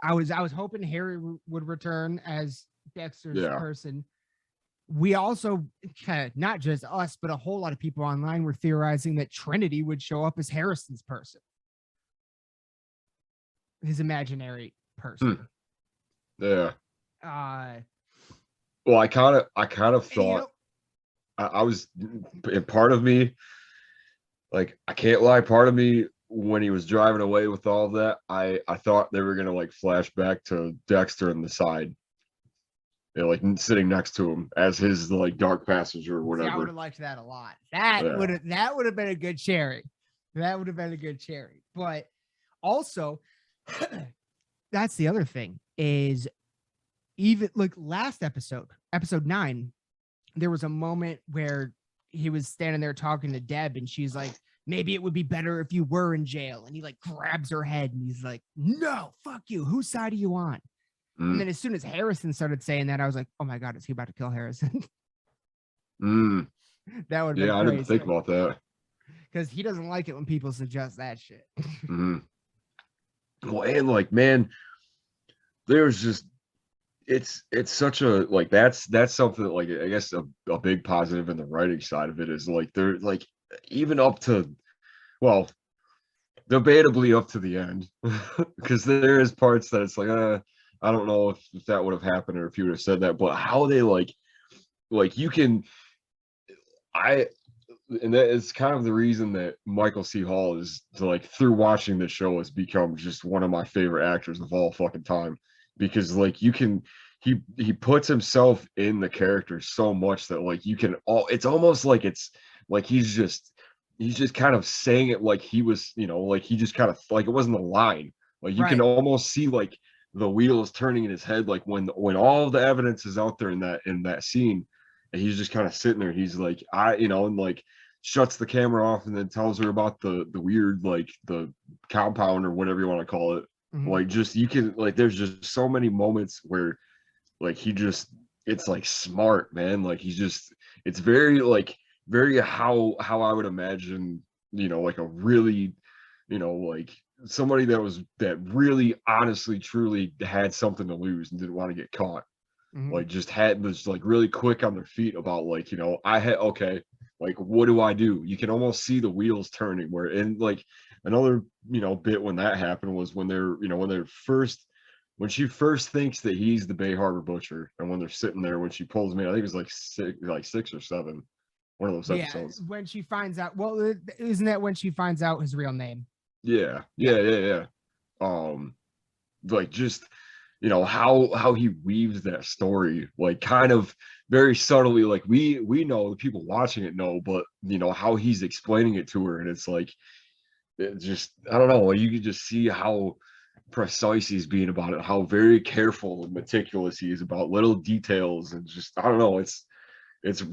I was hoping Harry would return as Dexter's person. We also, not just us, but a whole lot of people online were theorizing that Trinity would show up as Harrison's person, his imaginary person. Yeah. Well, I kind of thought, I was, in part of me, like, I can't lie, part of me, when he was driving away with all of that, I thought they were gonna like flash back to Dexter in the side, like sitting next to him as his like dark passenger or whatever. I would have liked that a lot. That would have been a good cherry. That would have been a good cherry. But also, that's the other thing, is even like last episode 9, there was a moment where he was standing there talking to Deb, and she's like, maybe it would be better if you were in jail. And he like grabs her head and he's like, no, fuck you. Whose side are you on? And then as soon as Harrison started saying that, I was like, oh my God, is he about to kill Harrison? That would be, I didn't think about that. Because he doesn't like it when people suggest that shit. Well, and like, man, there's just, it's such a, like, that's something that, like, I guess a big positive in the writing side of it is like, they're like, even up to, well, debatably up to the end, because there is parts that it's like, I don't know if that would have happened or if you would have said that, but how they like you can, and that is kind of the reason that Michael C. Hall is, like, through watching the show, has become just one of my favorite actors of all fucking time, because like you can, he puts himself in the character so much that like you can it's almost like it's like he's just kind of saying it like he was, like he just kind of, like, it wasn't a line, like you can almost see like the wheels turning in his head, like when all the evidence is out there in that scene, and he's just kind of sitting there, he's like, and like shuts the camera off and then tells her about the weird, like the compound or whatever you want to call it. Like, just, you can, like, there's just so many moments where like he just, it's like smart, man, like he's just, it's very how I would imagine, like a really, like somebody that really honestly truly had something to lose and didn't want to get caught, like just was like really quick on their feet about like, I had, okay, like, what do I do? You can almost see the wheels turning. Where, and like another, bit when that happened was when they're, when she first thinks that he's the Bay Harbor Butcher, and when they're sitting there, when she pulls me, I think it was like six or seven, one of those episodes. When she finds out, well, isn't that when she finds out his real name? Yeah. Like, just, how he weaves that story, like, kind of very subtly, like we know, the people watching it know, but how he's explaining it to her, and it's like, it just, I don't know, you can just see how precise he's being about it, how very careful and meticulous he is about little details, and just, I don't know, it's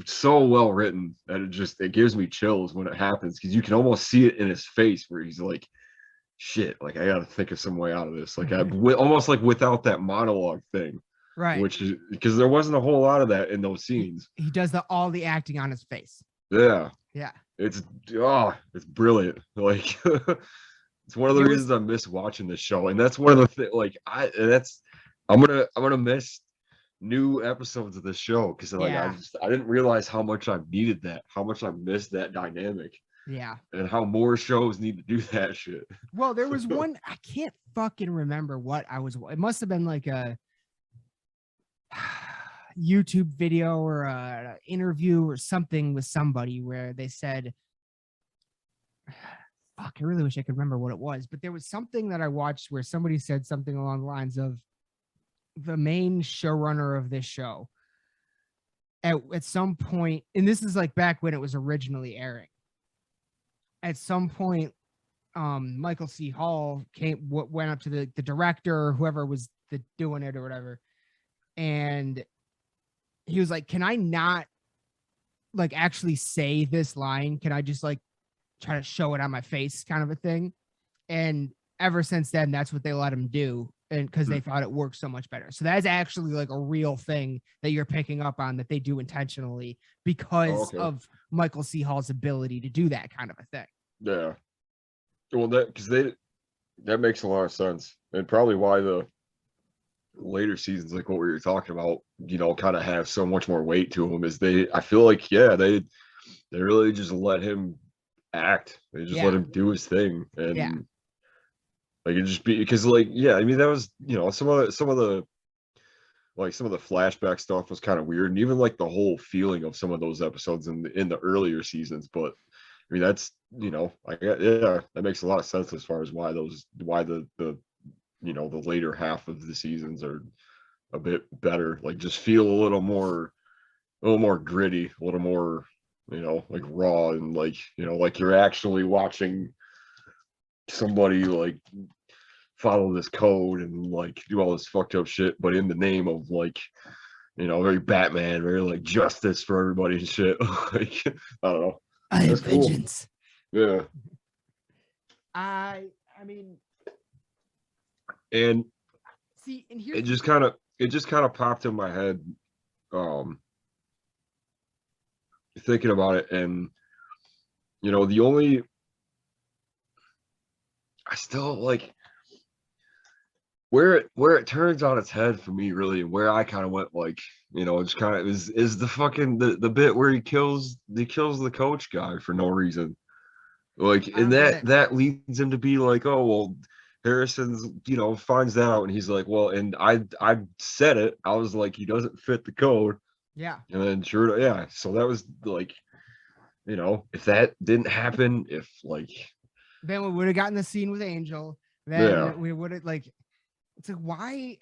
so well written that it gives me chills when it happens, because you can almost see it in his face where he's like, shit, like, I gotta think of some way out of this, like, almost like without that monologue thing, Right? which is because there wasn't a whole lot of that in those scenes. He does all the acting on his face. Yeah, It's it's brilliant. Like, it's one of the reasons I miss watching this show, and that's one of the things. Like, I'm gonna miss new episodes of this show, because like, I didn't realize how much I needed that, how much I missed that dynamic. Yeah. And how more shows need to do that shit. Well, there was one, I can't fucking remember what it must have been like a YouTube video or a interview or something with somebody where they said, fuck, I really wish I could remember what it was, but there was something that I watched where somebody said something along the lines of, the main showrunner of this show at some point, and this is like back when it was originally airing, at some point, Michael C. Hall went up to the director or whoever was doing it or whatever, and he was like, "Can I not like actually say this line? Can I just like try to show it on my face, kind of a thing?" And ever since then, that's what they let him do, and because they thought it worked so much better. So that's actually like a real thing that you're picking up on, that they do intentionally because of Michael C. Hall's ability to do that kind of a thing. Yeah. Well, that makes a lot of sense, and probably why the later seasons, like what we were talking about, kind of have so much more weight to them, is I feel like, they really just let him act. They just let him do his thing, and like, it just be because, like, I mean, that was, some of the flashback stuff was kind of weird, and even like the whole feeling of some of those episodes in the earlier seasons. But I mean, that's, that makes a lot of sense as far as why the later half of the seasons are a bit better, like, just feel a little more gritty, a little more, like, raw, and like, like you're actually watching somebody like follow this code and like do all this fucked up shit, but in the name of, like, very Batman, very like justice for everybody and shit. Like, I don't know. I have vengeance. Yeah. I mean, and see, and here it just kind of popped in my head, thinking about it, and I still like where it turns on its head for me, really, and where I kind of went, like, it's kind of is the fucking the bit where he kills the coach guy for no reason, like, and that leads him to be like, oh well, Harrison's, finds that out, and he's like, well, and I said it, I was like, he doesn't fit the code, and then sure, so that was like, if that didn't happen, if like, then we would have gotten the scene with Angel, then we would have, like, it's like, why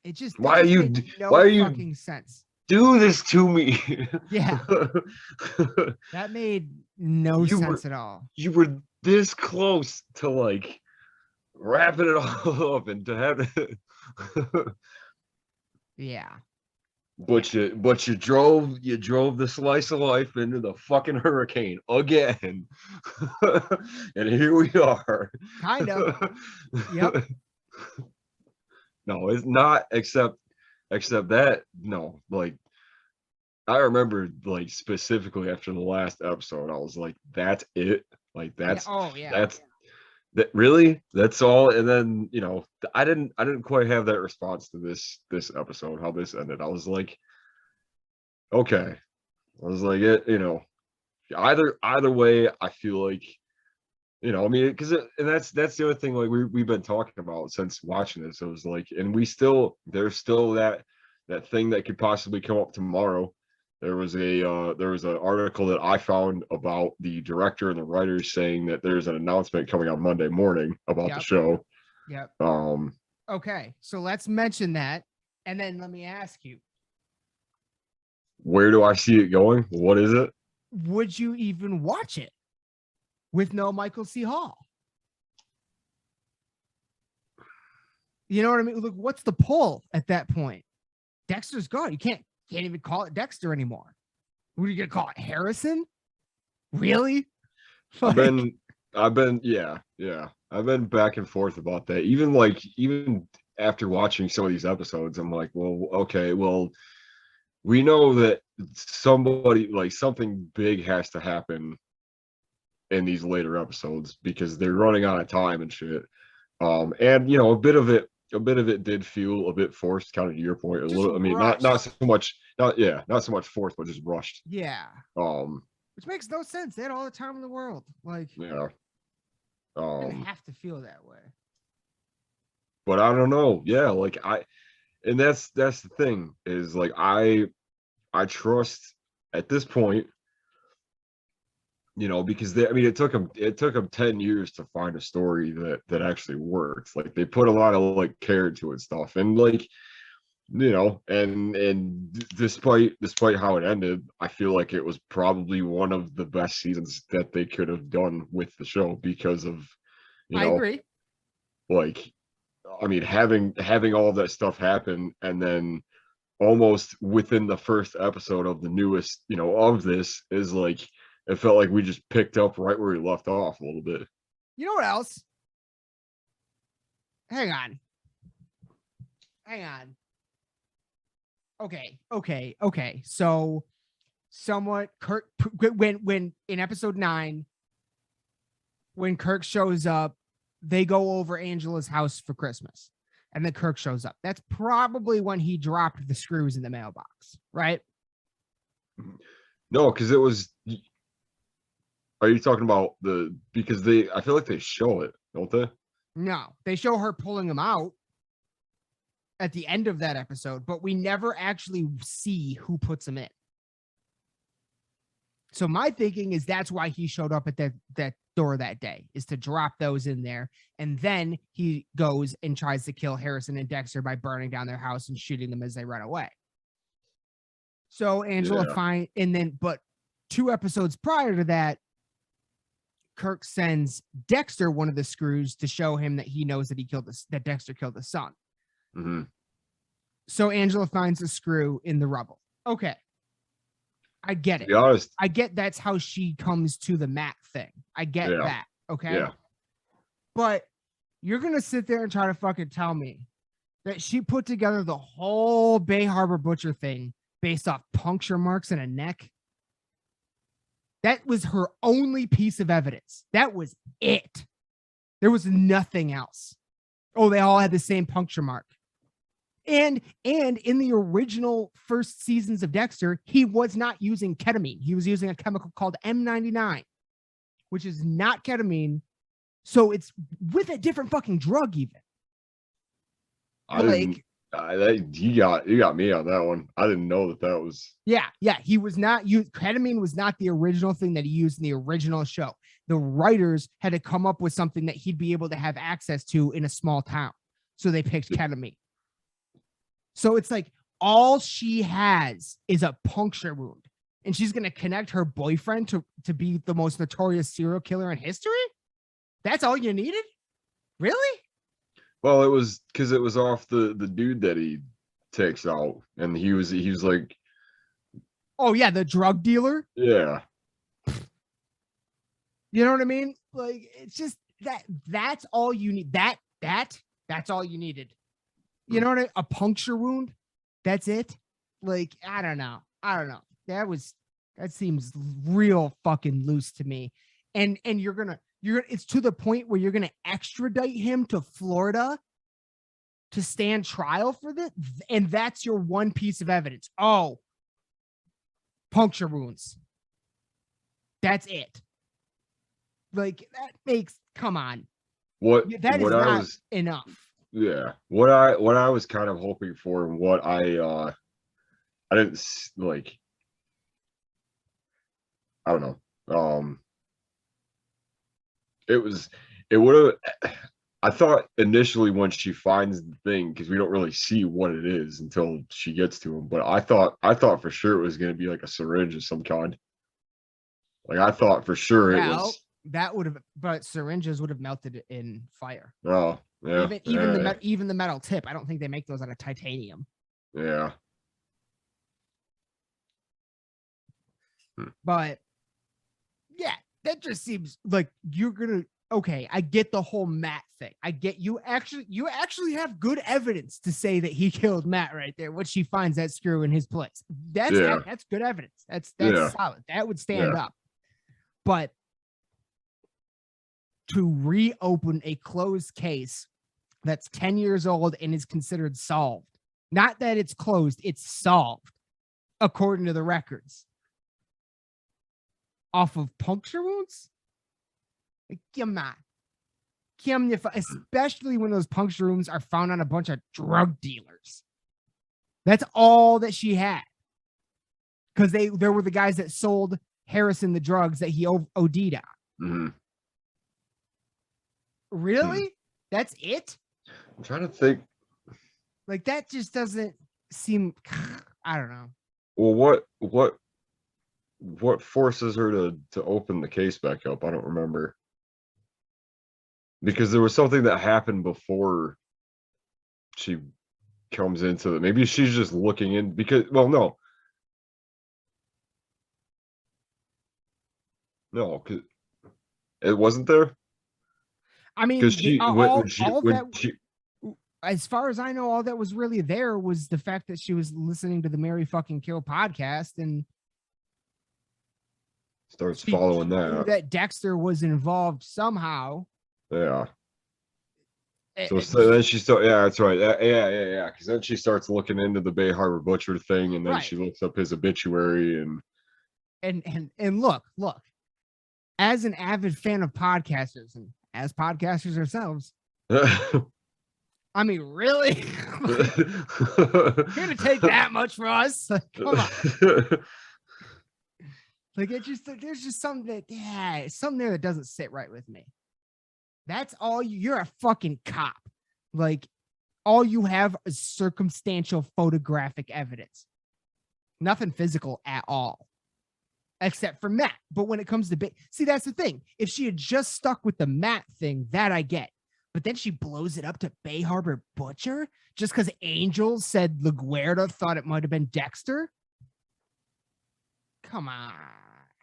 it just why are you fucking sense, do this to me? That made no sense at all. You were this close to like wrapping it all up, and to have it but you drove the slice of life into the fucking hurricane again. And here we are, kind of. Yep. No, it's not, except that, no, like, I remember, like, specifically after the last episode, I was like, that's it, like, that's that, really, that's all. And then, I didn't quite have that response to this episode, how this ended. I was like, okay, I was like, it either way, I feel like, I mean, because and that's the other thing, like we've been talking about since watching this. It was like, and there's still that thing that could possibly come up tomorrow. There was an article that I found about the director and the writers saying that there's an announcement coming out Monday morning about the Yep. show. Yep. Um, Okay, so let's mention that, and then let me ask you: where do I see it going? What is it? would you even watch it with no Michael C. Hall? You know what I mean? Look, what's the pull at that point? Dexter's gone. You can't even call it Dexter anymore. What are you gonna call it? Harrison? Really? I've been yeah. I've been back and forth about that. Even after watching some of these episodes, I'm like, well, okay, well, we know that something big has to happen in these later episodes because they're running out of time and shit. And a bit of it did feel a bit forced, kind of to your point. A Just little, I mean, not rushed. so much, not so much forced, but just rushed. Yeah. Um, Which makes no sense. They had all the time in the world. Like, yeah. you didn't have to feel that way. But I don't know. Yeah, and that's the thing is like I trust at this point, because it took them 10 years to find a story that actually works. Like they put a lot of like care into it and stuff, and and despite how it ended, I feel like it was probably one of the best seasons that they could have done with the show because of I agree. like, I mean, having all of that stuff happen, and then almost within the first episode of the newest, of this is like, it felt like we just picked up right where we left off a little bit. You know what else? Hang on. Okay. So, somewhat Kirk, when in episode 9, when Kirk shows up, they go over Angela's house for Christmas, and then Kirk shows up. That's probably when he dropped the screws in the mailbox, right? No, because it was. Are you talking about because I feel like they show it, don't they? No, they show her pulling him out at the end of that episode, but we never actually see who puts him in. So my thinking is that's why he showed up at that door that day, is to drop those in there. And then he goes and tries to kill Harrison and Dexter by burning down their house and shooting them as they run away. So Angela but 2 episodes prior to that, Kirk sends Dexter one of the screws to show him that he knows that Dexter killed his son. Mm-hmm. So Angela finds a screw in the rubble. Okay. I get it. To be honest, I get that's how she comes to the Matt thing. I get that. Okay. Yeah. But you're going to sit there and try to fucking tell me that she put together the whole Bay Harbor Butcher thing based off puncture marks in a neck? That was her only piece of evidence. That was it. There was nothing else. Oh, they all had the same puncture mark. And in the original first seasons of Dexter, he was not using ketamine. He was using a chemical called M99, which is not ketamine. So it's with a different fucking drug even. You got me on that one. I didn't know that was. Yeah. He was not ketamine was not the original thing that he used in the original show. The writers had to come up with something that he'd be able to have access to in a small town. So they picked ketamine. So it's like all she has is a puncture wound, and she's going to connect her boyfriend to be the most notorious serial killer in history. That's all you needed? Really? Well, it was because it was off the dude that he takes out, and he was like, oh yeah, the drug dealer. Yeah. You know what I mean? Like, it's just that's all you need. That's all you needed. You know what a puncture wound? That's it. Like, I don't know. That seems real fucking loose to me. And it's to the point where you're gonna extradite him to Florida to stand trial for this, and that's your one piece of evidence. Oh, puncture wounds. That's it. Like that makes come on. What That is what I not was enough. yeah, what I was kind of hoping for, and what I didn't like, I don't know. It was it would have I thought initially when she finds the thing, because we don't really see what it is until she gets to him, but I thought for sure it was going to be like a syringe of some kind. Like I thought for sure it Well, was. that would have, but syringes would have melted in fire. Oh yeah, Even the metal tip. I don't think they make those out of titanium. yeah. But yeah, that just seems like you're gonna. Okay, I get the whole Matt thing. I get you actually have good evidence to say that he killed Matt right there when she finds that screw in his place. That's good evidence. That's Yeah. solid. That would stand Yeah. up. But to reopen a closed case that's 10 years old and is considered solved. Not that it's closed, it's solved according to the records. Off of puncture wounds? Like, come on. Especially when those puncture wounds are found on a bunch of drug dealers. That's all that she had. Because there were the guys that sold Harrison the drugs that he OD'd on. Mm-hmm. Really? That's it? I'm trying to think. Like that just doesn't seem. I don't know. Well, what forces her to open the case back up? I don't remember. Because there was something that happened before she comes into it. Maybe she's just looking in because, well, no, because it wasn't there. I mean, Because she when she as far as I know, all that was really there was the fact that she was listening to the Mary fucking Kill podcast and starts following that Dexter was involved somehow. Yeah. So then she starts. Yeah, that's right. Yeah. Because then she starts looking into the Bay Harbor Butcher thing, and then she looks up his obituary, and look. As an avid fan of podcasters and as podcasters ourselves, I mean, really, you're gonna take that much for us? Come on. Like there's just something something there that doesn't sit right with me. That's all you're a fucking cop. Like all you have is circumstantial photographic evidence. Nothing physical at all. Except for Matt. But when it comes to see, that's the thing. If she had just stuck with the Matt thing, that I get. But then she blows it up to Bay Harbor Butcher just because Angel said LaGuardia thought it might have been Dexter. Come on.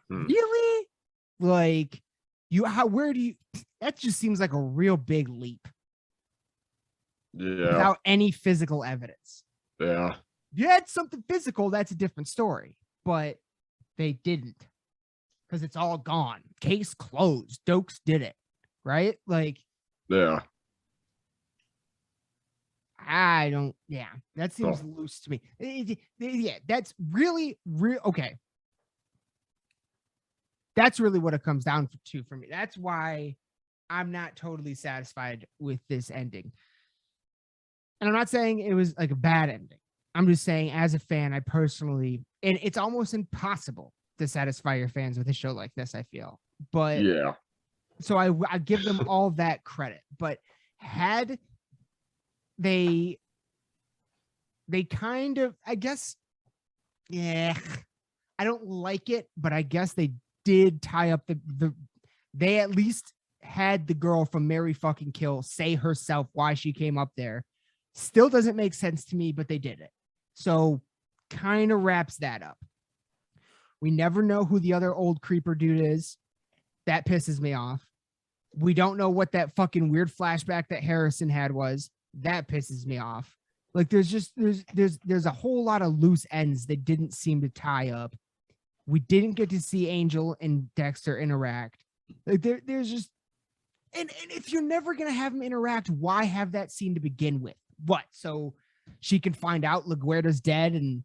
Really? Like where do you that just seems like a real big leap. Yeah. Without any physical evidence. Yeah. You had something physical, that's a different story. But they didn't. Because it's all gone. Case closed. Dokes did it. Right? Like yeah. That seems loose to me. Yeah, that's really okay. That's really what it comes down to for me. That's why I'm not totally satisfied with this ending. And I'm not saying it was like a bad ending. I'm just saying as a fan, I personally, and it's almost impossible to satisfy your fans with a show like this, I feel. But yeah. So I give them all that credit. But had they kind of, I guess, I don't like it, but I guess they did tie up they at least had the girl from Mary fucking Kill say herself why she came up there. Still doesn't make sense to me, but they did it. So kind of wraps that up. We never know who the other old creeper dude is. That pisses me off. We don't know what that fucking weird flashback that Harrison had was. That pisses me off. Like there's a whole lot of loose ends that didn't seem to tie up. We didn't get to see Angel and Dexter interact. Like there's just and if you're never gonna have them interact, why have that scene to begin with? What? So she can find out LaGuardia's dead and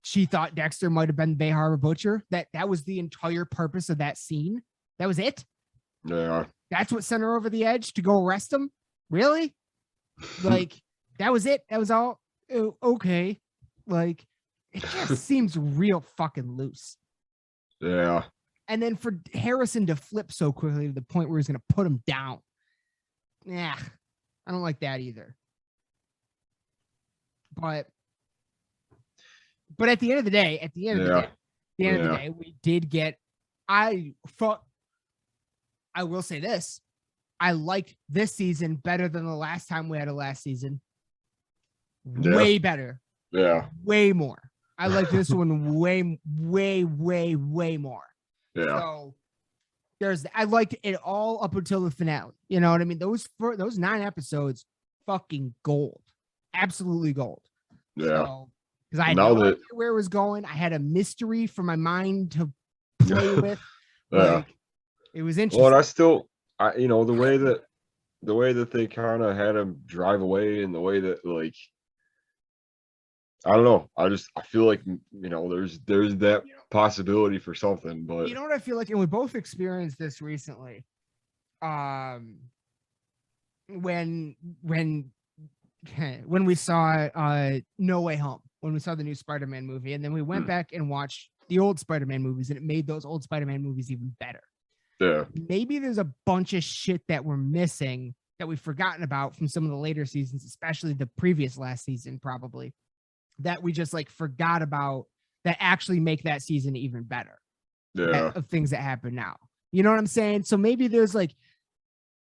she thought Dexter might have been Bay Harbor Butcher. That was the entire purpose of that scene. That was it. Yeah. That's what sent her over the edge to go arrest him. Really? Like, that was it. That was all. Okay. Like, it just seems real fucking loose. Yeah. And then for Harrison to flip so quickly to the point where he's going to put him down. Yeah, I don't like that either. But at the end of the day, we did get. I will say this: I liked this season better than the last time we had a last season. Yeah. Way better. Yeah. Way more. I like this one way more. Yeah. So I liked it all up until the finale. You know what I mean? Those 9 episodes, fucking gold, absolutely gold. Yeah. Because I had no idea where it was going. I had a mystery for my mind to play with. Like, it was interesting. Well, and the way that they kind of had him drive away, and the way that, like, I don't know. I feel like, there's that possibility for something, but you know what I feel like, and we both experienced this recently. When we saw No Way Home, when we saw the new Spider-Man movie, and then we went back and watched the old Spider-Man movies, and it made those old Spider-Man movies even better. Yeah. Maybe there's a bunch of shit that we're missing that we've forgotten about from some of the later seasons, especially the previous last season, probably, that we just like forgot about, that actually make that season even better. Yeah. Of things that happen now. You know what I'm saying? So maybe there's like,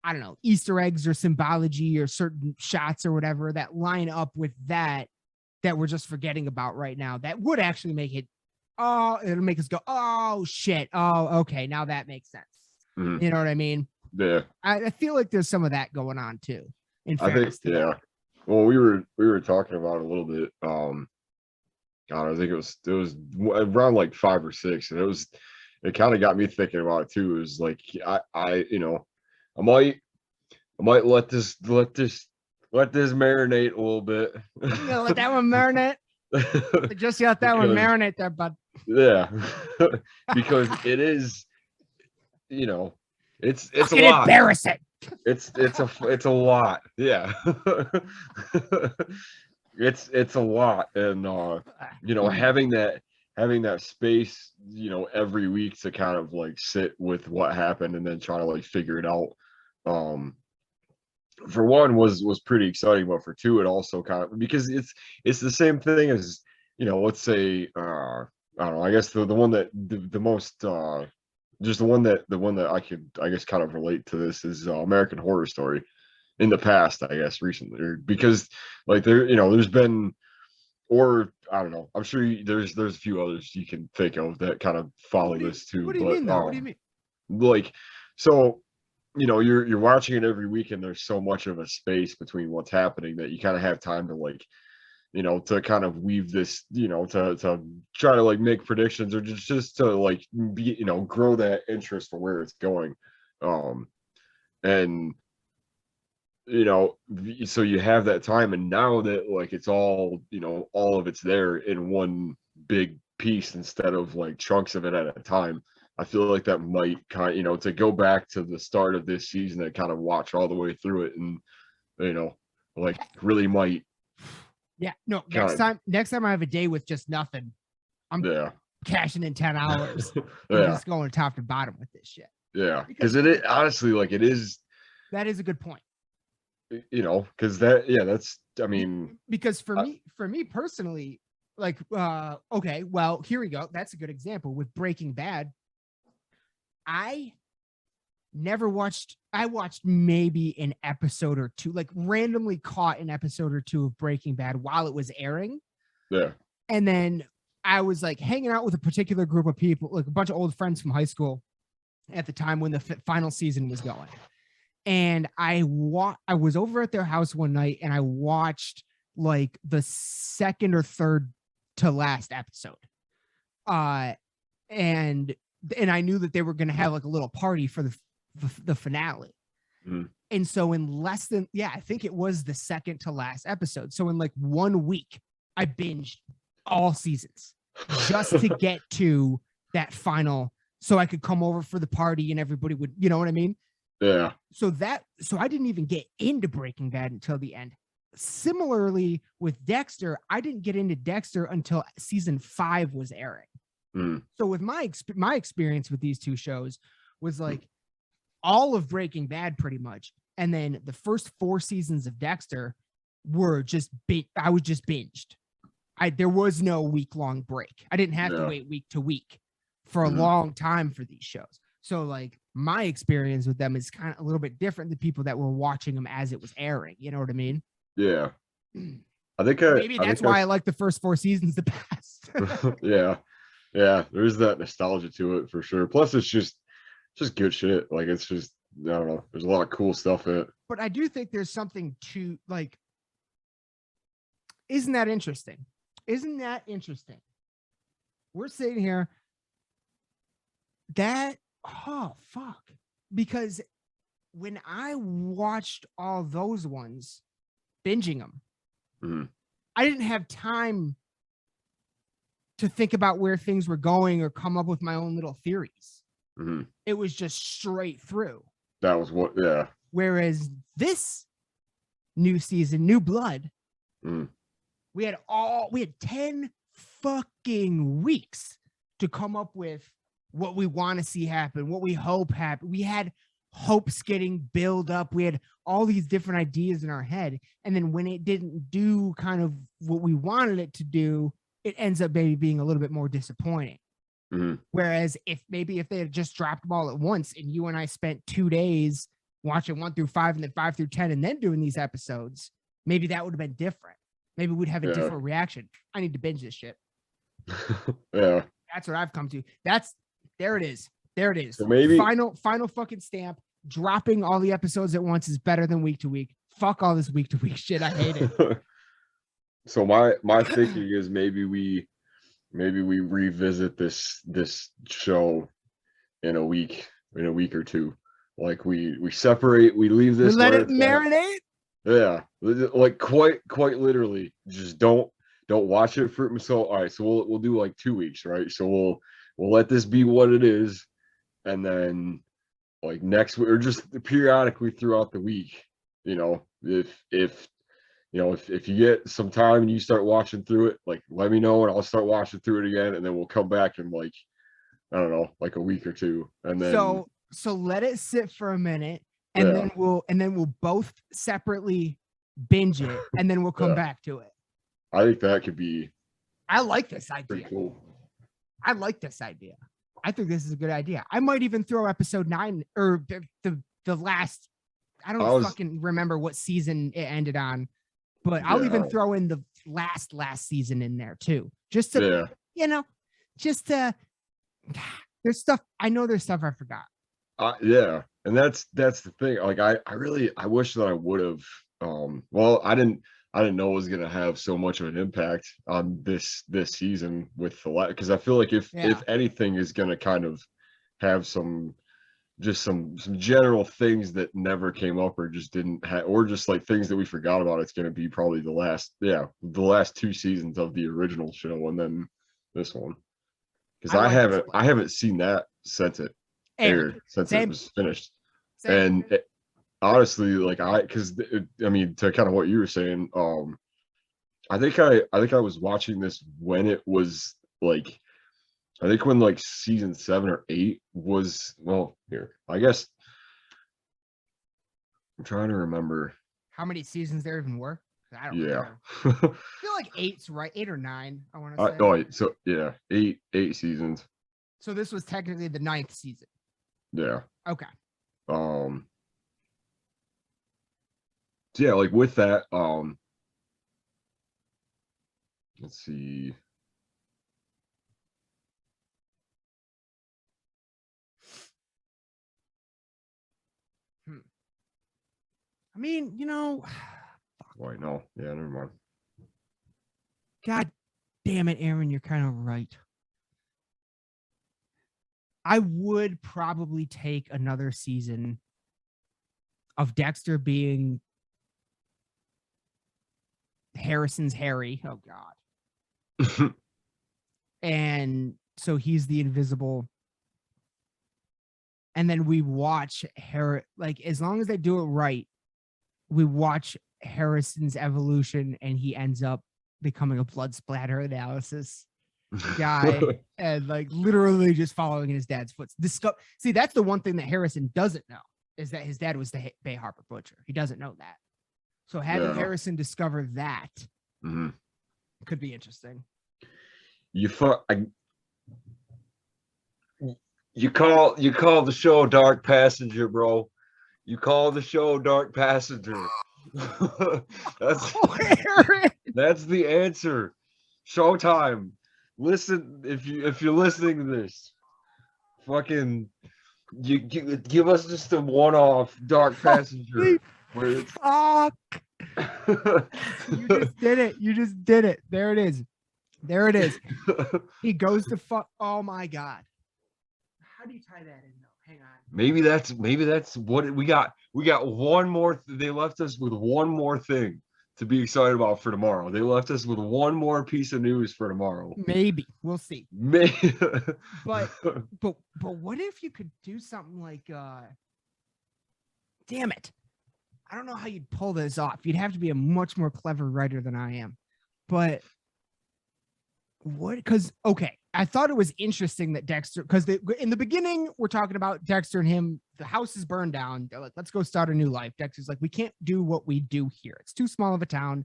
I don't know, Easter eggs or symbology or certain shots or whatever that line up with that we're just forgetting about right now. That would actually make it, it'll make us go, oh shit. Oh, okay. Now that makes sense. Mhm. You know what I mean? Yeah. I feel like there's some of that going on too. In fairness, yeah. Well, we were talking about it a little bit. I think it was around like 5 or 6, and it kind of got me thinking about it too. It was like I might let this marinate a little bit. You gonna let that one marinate? Just let that one marinate there, bud. Yeah, because it is, it's a lot. Embarrassing. It's a lot. Yeah. It's a lot, and having that space, every week to kind of like sit with what happened and then try to like figure it out. For one was pretty exciting, but for two, it also kind of, because it's the same thing as, let's say, I don't know, I guess the one that the most just the one that I could, I guess, kind of relate to this is American Horror Story. In the past, I guess, recently, because like there's been, or I don't know, I'm sure there's a few others you can think of that kind of follow this too. What do you mean though? What do you mean? Like, so you're watching it every week, and there's so much of a space between what's happening that you kind of have time to like, to kind of weave this, to try to like make predictions, or just to like be, grow that interest for where it's going, and so you have that time, and now that like it's all, all of it's there in one big piece instead of like chunks of it at a time. I feel like that might kind of, to go back to the start of this season and kind of watch all the way through it, and like really might. Yeah, no, next time I have a day with just nothing, I'm cashing in 10 hours and just going top to bottom with this shit. Yeah, because it honestly, like, it is. That is a good point. Because that's, I mean, because for me personally, like, okay, well, here we go. That's a good example with Breaking Bad. I watched maybe an episode or two, like randomly caught an episode or two of Breaking Bad while it was airing. Yeah. And then I was like hanging out with a particular group of people, like a bunch of old friends from high school at the time when the final season was going. And I was over at their house one night, and I watched like the second or third to last episode. And I knew that they were going to have like a little party for the finale. Mm-hmm. And so in less than, I think it was the second to last episode. So in like 1 week, I binged all seasons. just to get to that final, so I could come over for the party and everybody would, you know what I mean? Yeah. So I didn't even get into Breaking Bad until the end. Similarly with Dexter, I didn't get into Dexter until season 5 was airing. Mm. So with my experience with these two shows was like all of Breaking Bad pretty much, and then the first 4 seasons of Dexter were just I was just binged. There was no week-long break. I didn't have to wait week to week for a long time for these shows. So like my experience with them is kind of a little bit different than people that were watching them as it was airing. You know what I mean? Yeah. I think Maybe that's why I like the first 4 seasons the best. Yeah. Yeah. There's that nostalgia to it for sure. Plus it's just good shit. Like it's just, I don't know. There's a lot of cool stuff in it. But I do think there's something to like, isn't that interesting? Isn't that interesting? We're sitting here oh fuck. Because when I watched all those ones, binging them, I didn't have time to think about where things were going or come up with my own little theories. It was just straight through. That was what, yeah. Whereas this new season, New Blood, we had 10 fucking weeks to come up with what we want to see happen, what we hope happen. We had hopes getting built up. We had all these different ideas in our head. And then when it didn't do kind of what we wanted it to do, it ends up maybe being a little bit more disappointing. Whereas if they had just dropped them all at once and you and I spent 2 days watching 1 through 5 and then 5 through 10 and then doing these episodes, maybe that would have been different. Maybe we'd have a different reaction. I need to binge this shit. Yeah. That's what I've come to. There it is. So maybe final fucking stamp. Dropping all the episodes at once is better than week to week. Fuck all this week to week shit. I hate it. So my thinking is maybe we revisit this show in a week or two. Like we separate, we leave this. We let it marinate. Yeah, like quite literally, just don't watch it for. So all right, so we'll do like 2 weeks, right? So we'll let this be what it is, and then like next week or just periodically throughout the week, if you get some time and you start watching through it, like let me know and I'll start watching through it again, and then we'll come back in like, I don't know, like a week or two, and then so let it sit for a minute, and then we'll both separately binge it, and then we'll come back to it. I think that could be. I like this idea. Pretty cool. I like this idea. I think this is a good idea. I might even throw episode 9 or the last. I don't fucking remember what season it ended on, but I'll even throw in the last season in there too, just to there's stuff. I know there's stuff I forgot. Yeah, and that's the thing. Like I wish that I would have. Well, I didn't know it was gonna have so much of an impact on this season with the because I feel like if anything is gonna kind of have some general things that never came up or just didn't have, or just like things that we forgot about, it's gonna be probably the last 2 seasons of the original show and then this one, because I haven't seen that since it aired, since it was finished. And honestly, like I mean, to kind of what you were saying, I think I was watching this when it was like, I think when like season 7 or 8 was, well, here, I guess I'm trying to remember how many seasons there even were. I don't remember. I feel like 8's right, 8 or 9. I want to say. Oh, so yeah, eight seasons. So this was technically the 9th season. Yeah. Okay. So yeah, like with that, let's see. I mean, Wait, no. Yeah, never mind. God damn it, Aaron, you're kind of right. I would probably take another season of Dexter being Harrison's Harry. Oh God. and so he's the invisible. And then we watch like as long as they do it right, we watch Harrison's evolution, and he ends up becoming a blood splatter analysis guy and like literally just following in his dad's footsteps. See, that's the one thing that Harrison doesn't know, is that his dad was the Bay Harbor Butcher. He doesn't know that. So having Harrison discover that could be interesting. You call the show Dark Passenger, bro. You call the show Dark Passenger. That's the answer. Showtime. Listen, if you're listening to this, fucking you give us just a one-off Dark Passenger. Fuck. You just did it. You just did it. There it is. There it is. He goes to fuck. Oh my god. How do you tie that in though? Hang on. Maybe that's what we got. We got one more. They left us with one more thing to be excited about for tomorrow. They left us with one more piece of news for tomorrow. Maybe we'll see. Maybe. But what if you could do something like damn it. I don't know how you'd pull this off. You'd have to be a much more clever writer than I am. But what? Because okay, I thought it was interesting that Dexter, because in the beginning we're talking about Dexter and him. The house is burned down. They're like, let's go start a new life. Dexter's like, we can't do what we do here. It's too small of a town.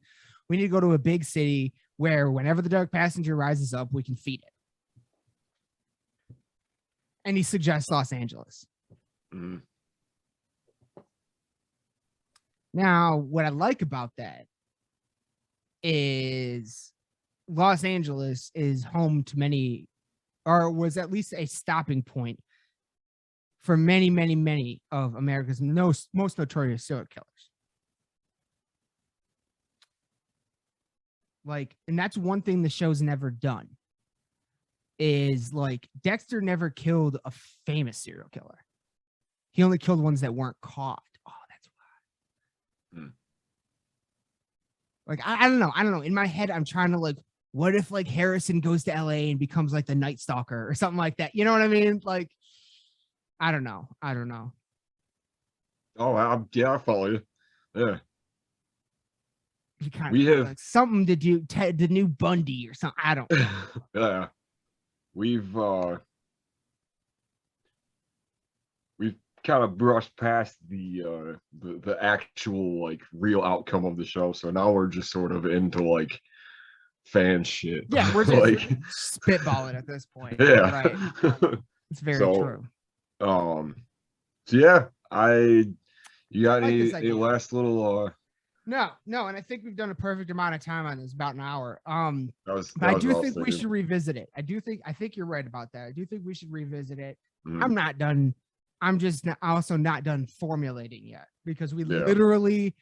We need to go to a big city where whenever the Dark Passenger rises up, we can feed it. And he suggests Los Angeles. Mm. Now, what I like about that is Los Angeles is home to many, or was at least a stopping point for many, many, many of America's most notorious serial killers. Like, and that's one thing the show's never done, is like Dexter never killed a famous serial killer. He only killed ones that weren't caught. Oh, that's why. Like, I don't know. In my head, I'm trying to like, what if like Harrison goes to LA and becomes like the Night Stalker or something like that? You know what I mean? Like, I don't know. Oh, yeah, I follow you. Yeah. We have like something to do, the new Bundy or something. I don't know. Yeah. We've kind of brushed past the actual like real outcome of the show, so now we're just sort of into like fan shit. Yeah, we're just like spitballing at this point. Yeah, right. It's very true. So yeah, you got like any last little No, and I think we've done a perfect amount of time on this, about an hour. But I I do think we should revisit it. I think you're right about that. I do think we should revisit it. I'm not done. I'm just also not done formulating yet, because we literally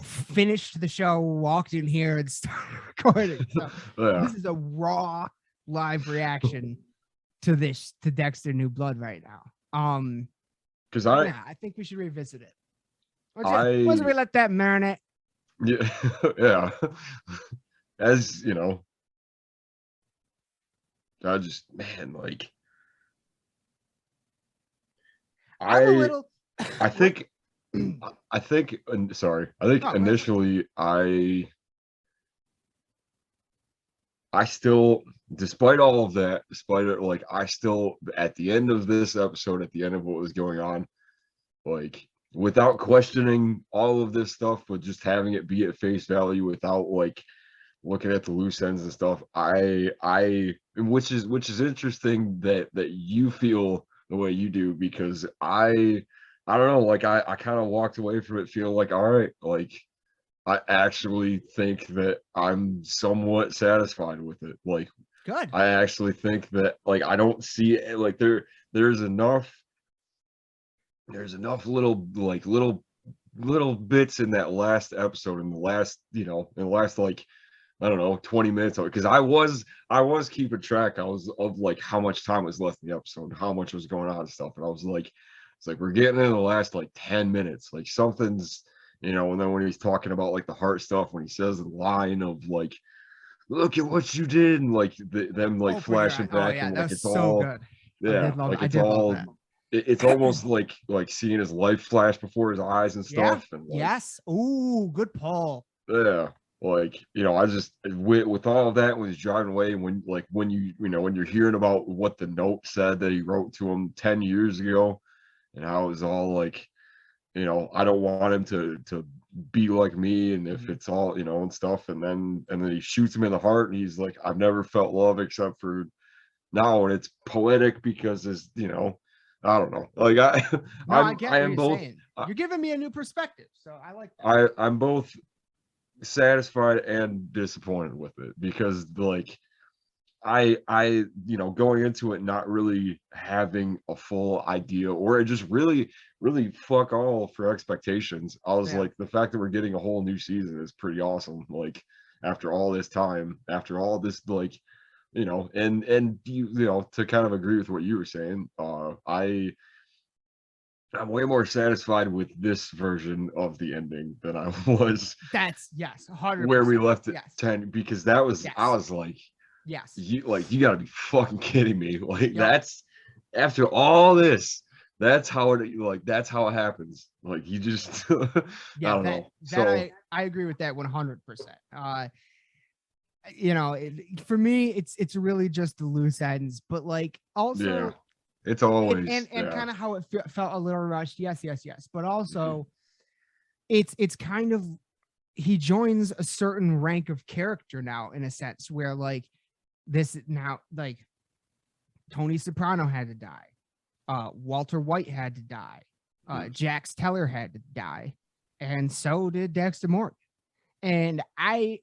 finished the show, walked in here, and started recording. So this is a raw live reaction to Dexter New Blood right now. Because I think we should revisit it. Once we let that marinate. Yeah, yeah. As you know, I just like initially I still, despite all of that, despite it, like I still at the end of this episode, at the end of what was going on, like without questioning all of this stuff, but just having it be at face value without like looking at the loose ends and stuff, which is interesting that you feel the way you do, because I don't know, like I kind of walked away from it feeling like, all right, like I actually think that I'm somewhat satisfied with it. Like, good. I actually think that like I don't see it, like there's enough little bits in that last episode, in the last like I don't know 20 minutes of it, because I was keeping track. Of like how much time was left in the episode, how much was going on and stuff, and I was like, it's like we're getting in the last like 10 minutes, like something's, and then when he's talking about like the heart stuff, when he says the line of like look at what you did, and like them like Open your flashing eye. Oh back, yeah, and like that's it's so all good. yeah, like I it's did love all that. it's almost like seeing his life flash before his eyes and Yeah. stuff, and like, Yes. Ooh, good pull. yeah, like I just with all of that when he's driving away, when when you're hearing about what the note said that he wrote to him 10 years ago, and how it was all like, I don't want him to be like me, and if it's all, and stuff, and then he shoots him in the heart, and he's like, I've never felt love except for now, and it's poetic because it's, I don't know, like No, I get I what am you're both saying. You're giving me a new perspective, so I like that. I'm both satisfied and disappointed with it, because like I going into it not really having a full idea, or just really fuck all for expectations. I was Yeah. like, the fact that we're getting a whole new season is pretty awesome, like after all this time, after all this, like, and to kind of agree with what you were saying, I'm way more satisfied with this version of the ending than I was That's yes, 100%. where we left it Yes. 10, because that was, I Yes. was like, Yes. you gotta be fucking kidding me. Like, Yep. that's after all this, that's how it happens. Like, you just I Yeah, don't that know. that So I agree with that 100%. For me, it's really just the loose ends, but like also yeah, it's always and yeah. kind of how it felt a little rushed. Yes, but also it's kind of, he joins a certain rank of character now, in a sense where like this now, like Tony Soprano had to die, Walter White had to die, Jax Teller had to die, and so did Dexter Morgan. And I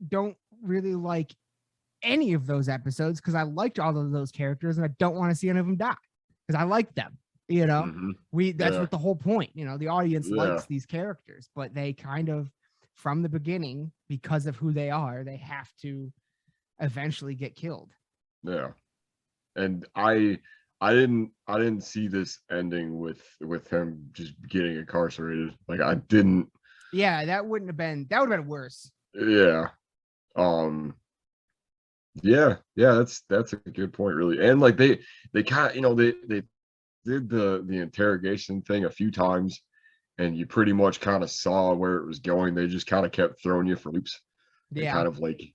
don't really like any of those episodes because I liked all of those characters, and I don't want to see any of them die because I like them. Mhm. That's Yeah. what the whole point. The audience Yeah. likes these characters, but they kind of, from the beginning, because of who they are, they have to eventually get killed. Yeah. And I didn't see this ending with him just getting incarcerated. Like, I didn't. Yeah, that would have been worse. Yeah. Um yeah, that's a good point, really. And like they kind of, they did the interrogation thing a few times, and you pretty much kind of saw where it was going. They just kind of kept throwing you for loops, and Yeah. kind of like,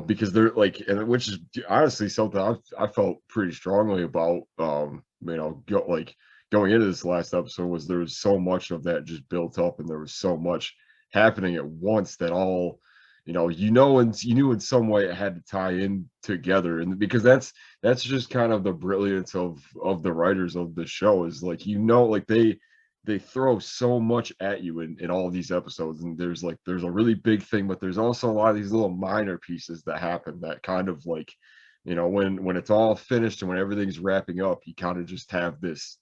because they're like, and which is honestly something I felt pretty strongly about, going into this last episode, was there was so much of that just built up, and there was so much happening at once that all, and you knew in some way it had to tie in together. And because that's just kind of the brilliance of the writers of the show, is like, like they throw so much at you in all of these episodes, and there's a really big thing, but there's also a lot of these little minor pieces that happen that kind of like, when it's all finished and when everything's wrapping up, you kind of just have this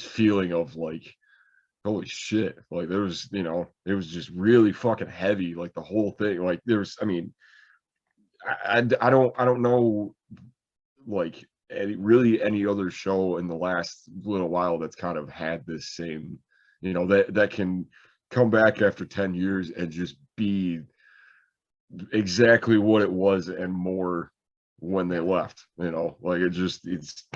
feeling of like, holy shit, like there was, it was just really fucking heavy, like the whole thing. Like, there's, I mean, I don't know, like, any other show in the last little while that's kind of had this same, that can come back after 10 years and just be exactly what it was and more when they left. Like, it's,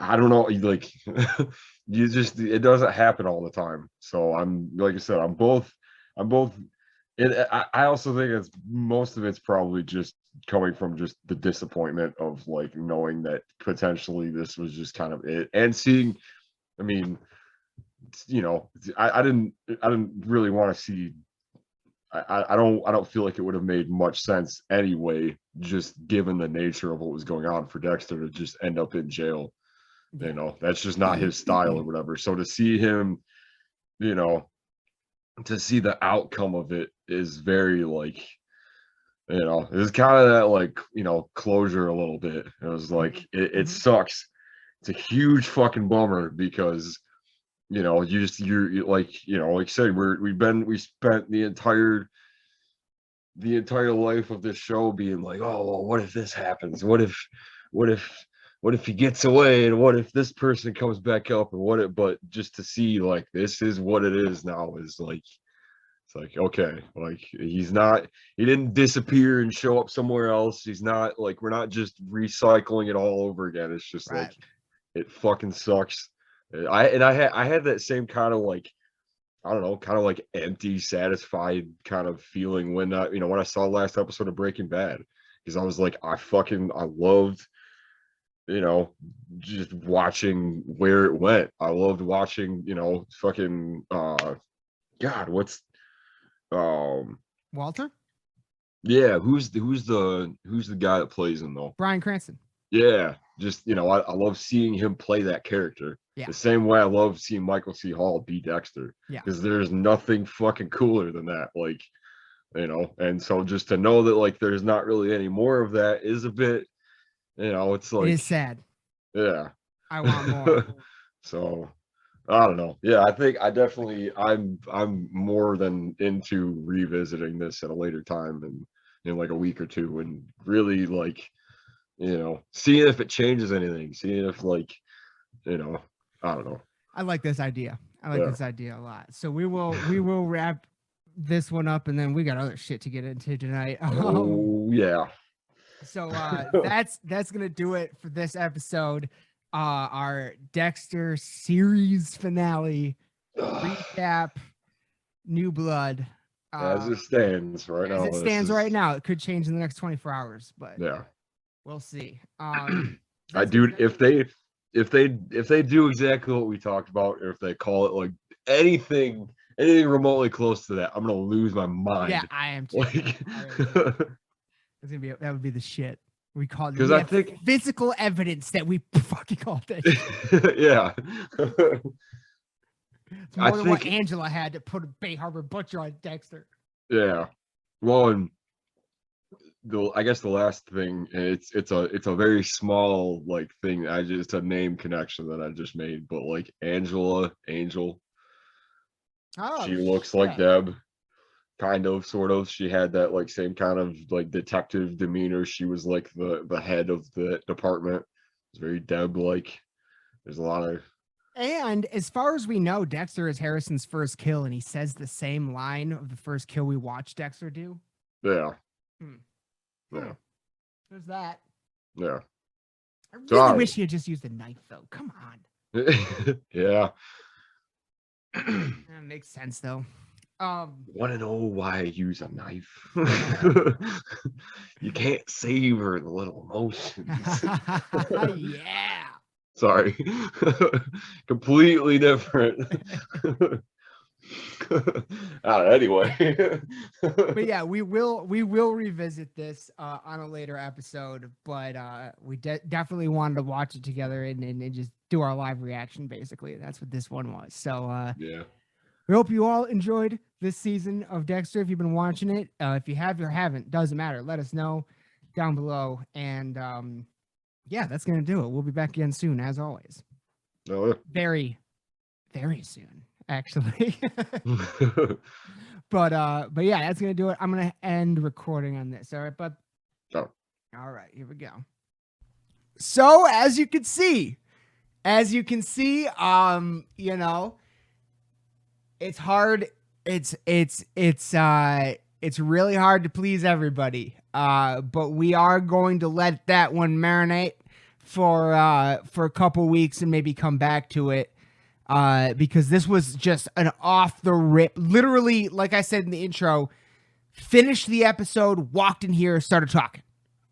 I don't know, like, it doesn't happen all the time. So I'm, like I said, I'm both. I also think most of it's probably just coming from just the disappointment of like knowing that potentially this was just kind of it, and seeing, I mean, I didn't really want to see. I don't feel like it would have made much sense anyway, just given the nature of what was going on, for Dexter to just end up in jail. That's just not his style or whatever. So to see him, you know, to see the outcome of it is very like, it's kind of that like, closure a little bit. It was like, it sucks. It's a huge fucking bummer, because, you're like, like I said, we spent the entire life of this show being like, oh, well, what if this happens? What if he gets away, and what if this person comes back up, and but just to see like this is what it is now, is like, It's like, okay, like he didn't disappear and show up somewhere else. He's not like, we're not just recycling it all over again. It's just Right. like, it fucking sucks. I had that same kind of like, I don't know, kind of like empty, satisfied kind of feeling when when I saw the last episode of Breaking Bad, because I was like, I loved, just watching where it went. I loved watching, fucking God, what's Walter? yeah, who's the guy that plays him though? Bryan Cranston. Yeah, just I love seeing him play that character. Yeah. The same way I love seeing Michael C. Hall be Dexter. Yeah. Because there's nothing fucking cooler than that. Like, and so just to know that like there's not really any more of that is a bit, it's like, It is sad. yeah. I want more. So I don't know. Yeah, I think I'm more than into revisiting this at a later time and in like a week or two and really like, seeing if it changes anything, seeing if like, I don't know. I like this idea. I like Yeah. this idea a lot. So we will wrap this one up, and then we got other shit to get into tonight. Oh yeah. So that's gonna do it for this episode. Our Dexter series finale recap, New Blood. As it stands right now. As it stands right now, it could change in the next 24 hours, but Yeah. we'll see. I do. If they do exactly what we talked about, or if they call it like anything remotely close to that, I'm gonna lose my mind. Yeah, I am too. Like, It's gonna be that would be the shit. We call it because I think physical evidence that we fucking called it. yeah. It's more than what Angela had to put a Bay Harbor Butcher on Dexter. Yeah. Well, and I guess the last thing, it's a very small like thing. It's a name connection that I just made, but like Angel, Oh, she looks like Deb, kind of, sort of. She had that like same kind of like detective demeanor. She was like the head of the department. It's very Deb like. There's a lot of. And as far as we know, Dexter is Harrison's first kill, and he says the same line of the first kill we watched Dexter do. Yeah. Hmm. Yeah. There's that. Yeah. I really Sorry. wish he had just used a knife, though. Come on. Yeah. That makes sense, though. Want to know why I use a knife? You can't savor the little emotions. Yeah. Sorry. Completely different. Anyway. But yeah, we will revisit this on a later episode, but we definitely wanted to watch it together and just do our live reaction. Basically, that's what this one was. So Yeah. we hope you all enjoyed this season of Dexter. If you've been watching it, if you have or haven't, doesn't matter, let us know down below. And yeah, that's gonna do it. We'll be back again soon, as always. Oh, Very, very soon, actually. But yeah, that's gonna do it. I'm gonna end recording on this. All right, bud. Oh. All right, here we go. So as you can see, it's hard. It's really hard to please everybody. But we are going to let that one marinate for a couple weeks and maybe come back to it. Because this was just an off the rip, literally, like I said in the intro, finished the episode, walked in here, started talking.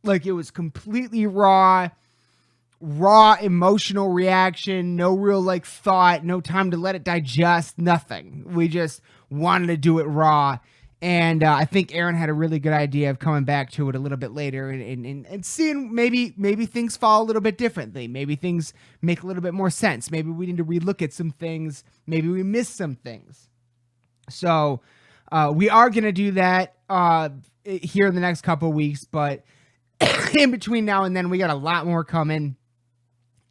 Like it was completely raw emotional reaction, no real like thought, no time to let it digest, nothing. We just wanted to do it raw. And I think Aaron had a really good idea of coming back to it a little bit later and seeing maybe things fall a little bit differently. Maybe things make a little bit more sense. Maybe we need to relook at some things. Maybe we missed some things. So we are going to do that here in the next couple of weeks. But in between now and then, we got a lot more coming.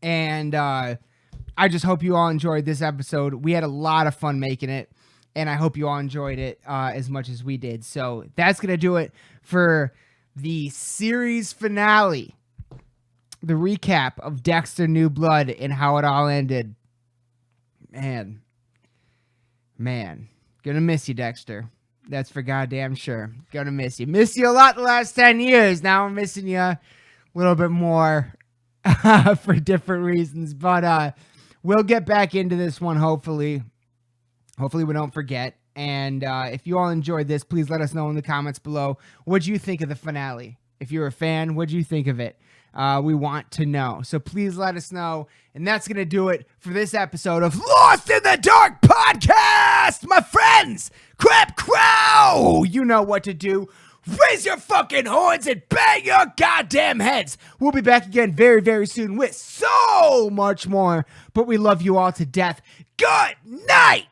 And I just hope you all enjoyed this episode. We had a lot of fun making it. And I hope you all enjoyed it as much as we did. So that's going to do it for the series finale. The recap of Dexter New Blood and how it all ended. Man. Gonna miss you, Dexter. That's for goddamn sure. Gonna miss you. Miss you a lot the last 10 years. Now I'm missing you a little bit more for different reasons. But we'll get back into this one, hopefully. Hopefully we don't forget. And if you all enjoyed this, please let us know in the comments below. What'd you think of the finale? If you're a fan, what'd you think of it? We want to know. So please let us know. And that's going to do it for this episode of Lost in the Dark Podcast, my friends. Crap Crow! You know what to do. Raise your fucking horns and bang your goddamn heads. We'll be back again very, very soon with so much more. But we love you all to death. Good night!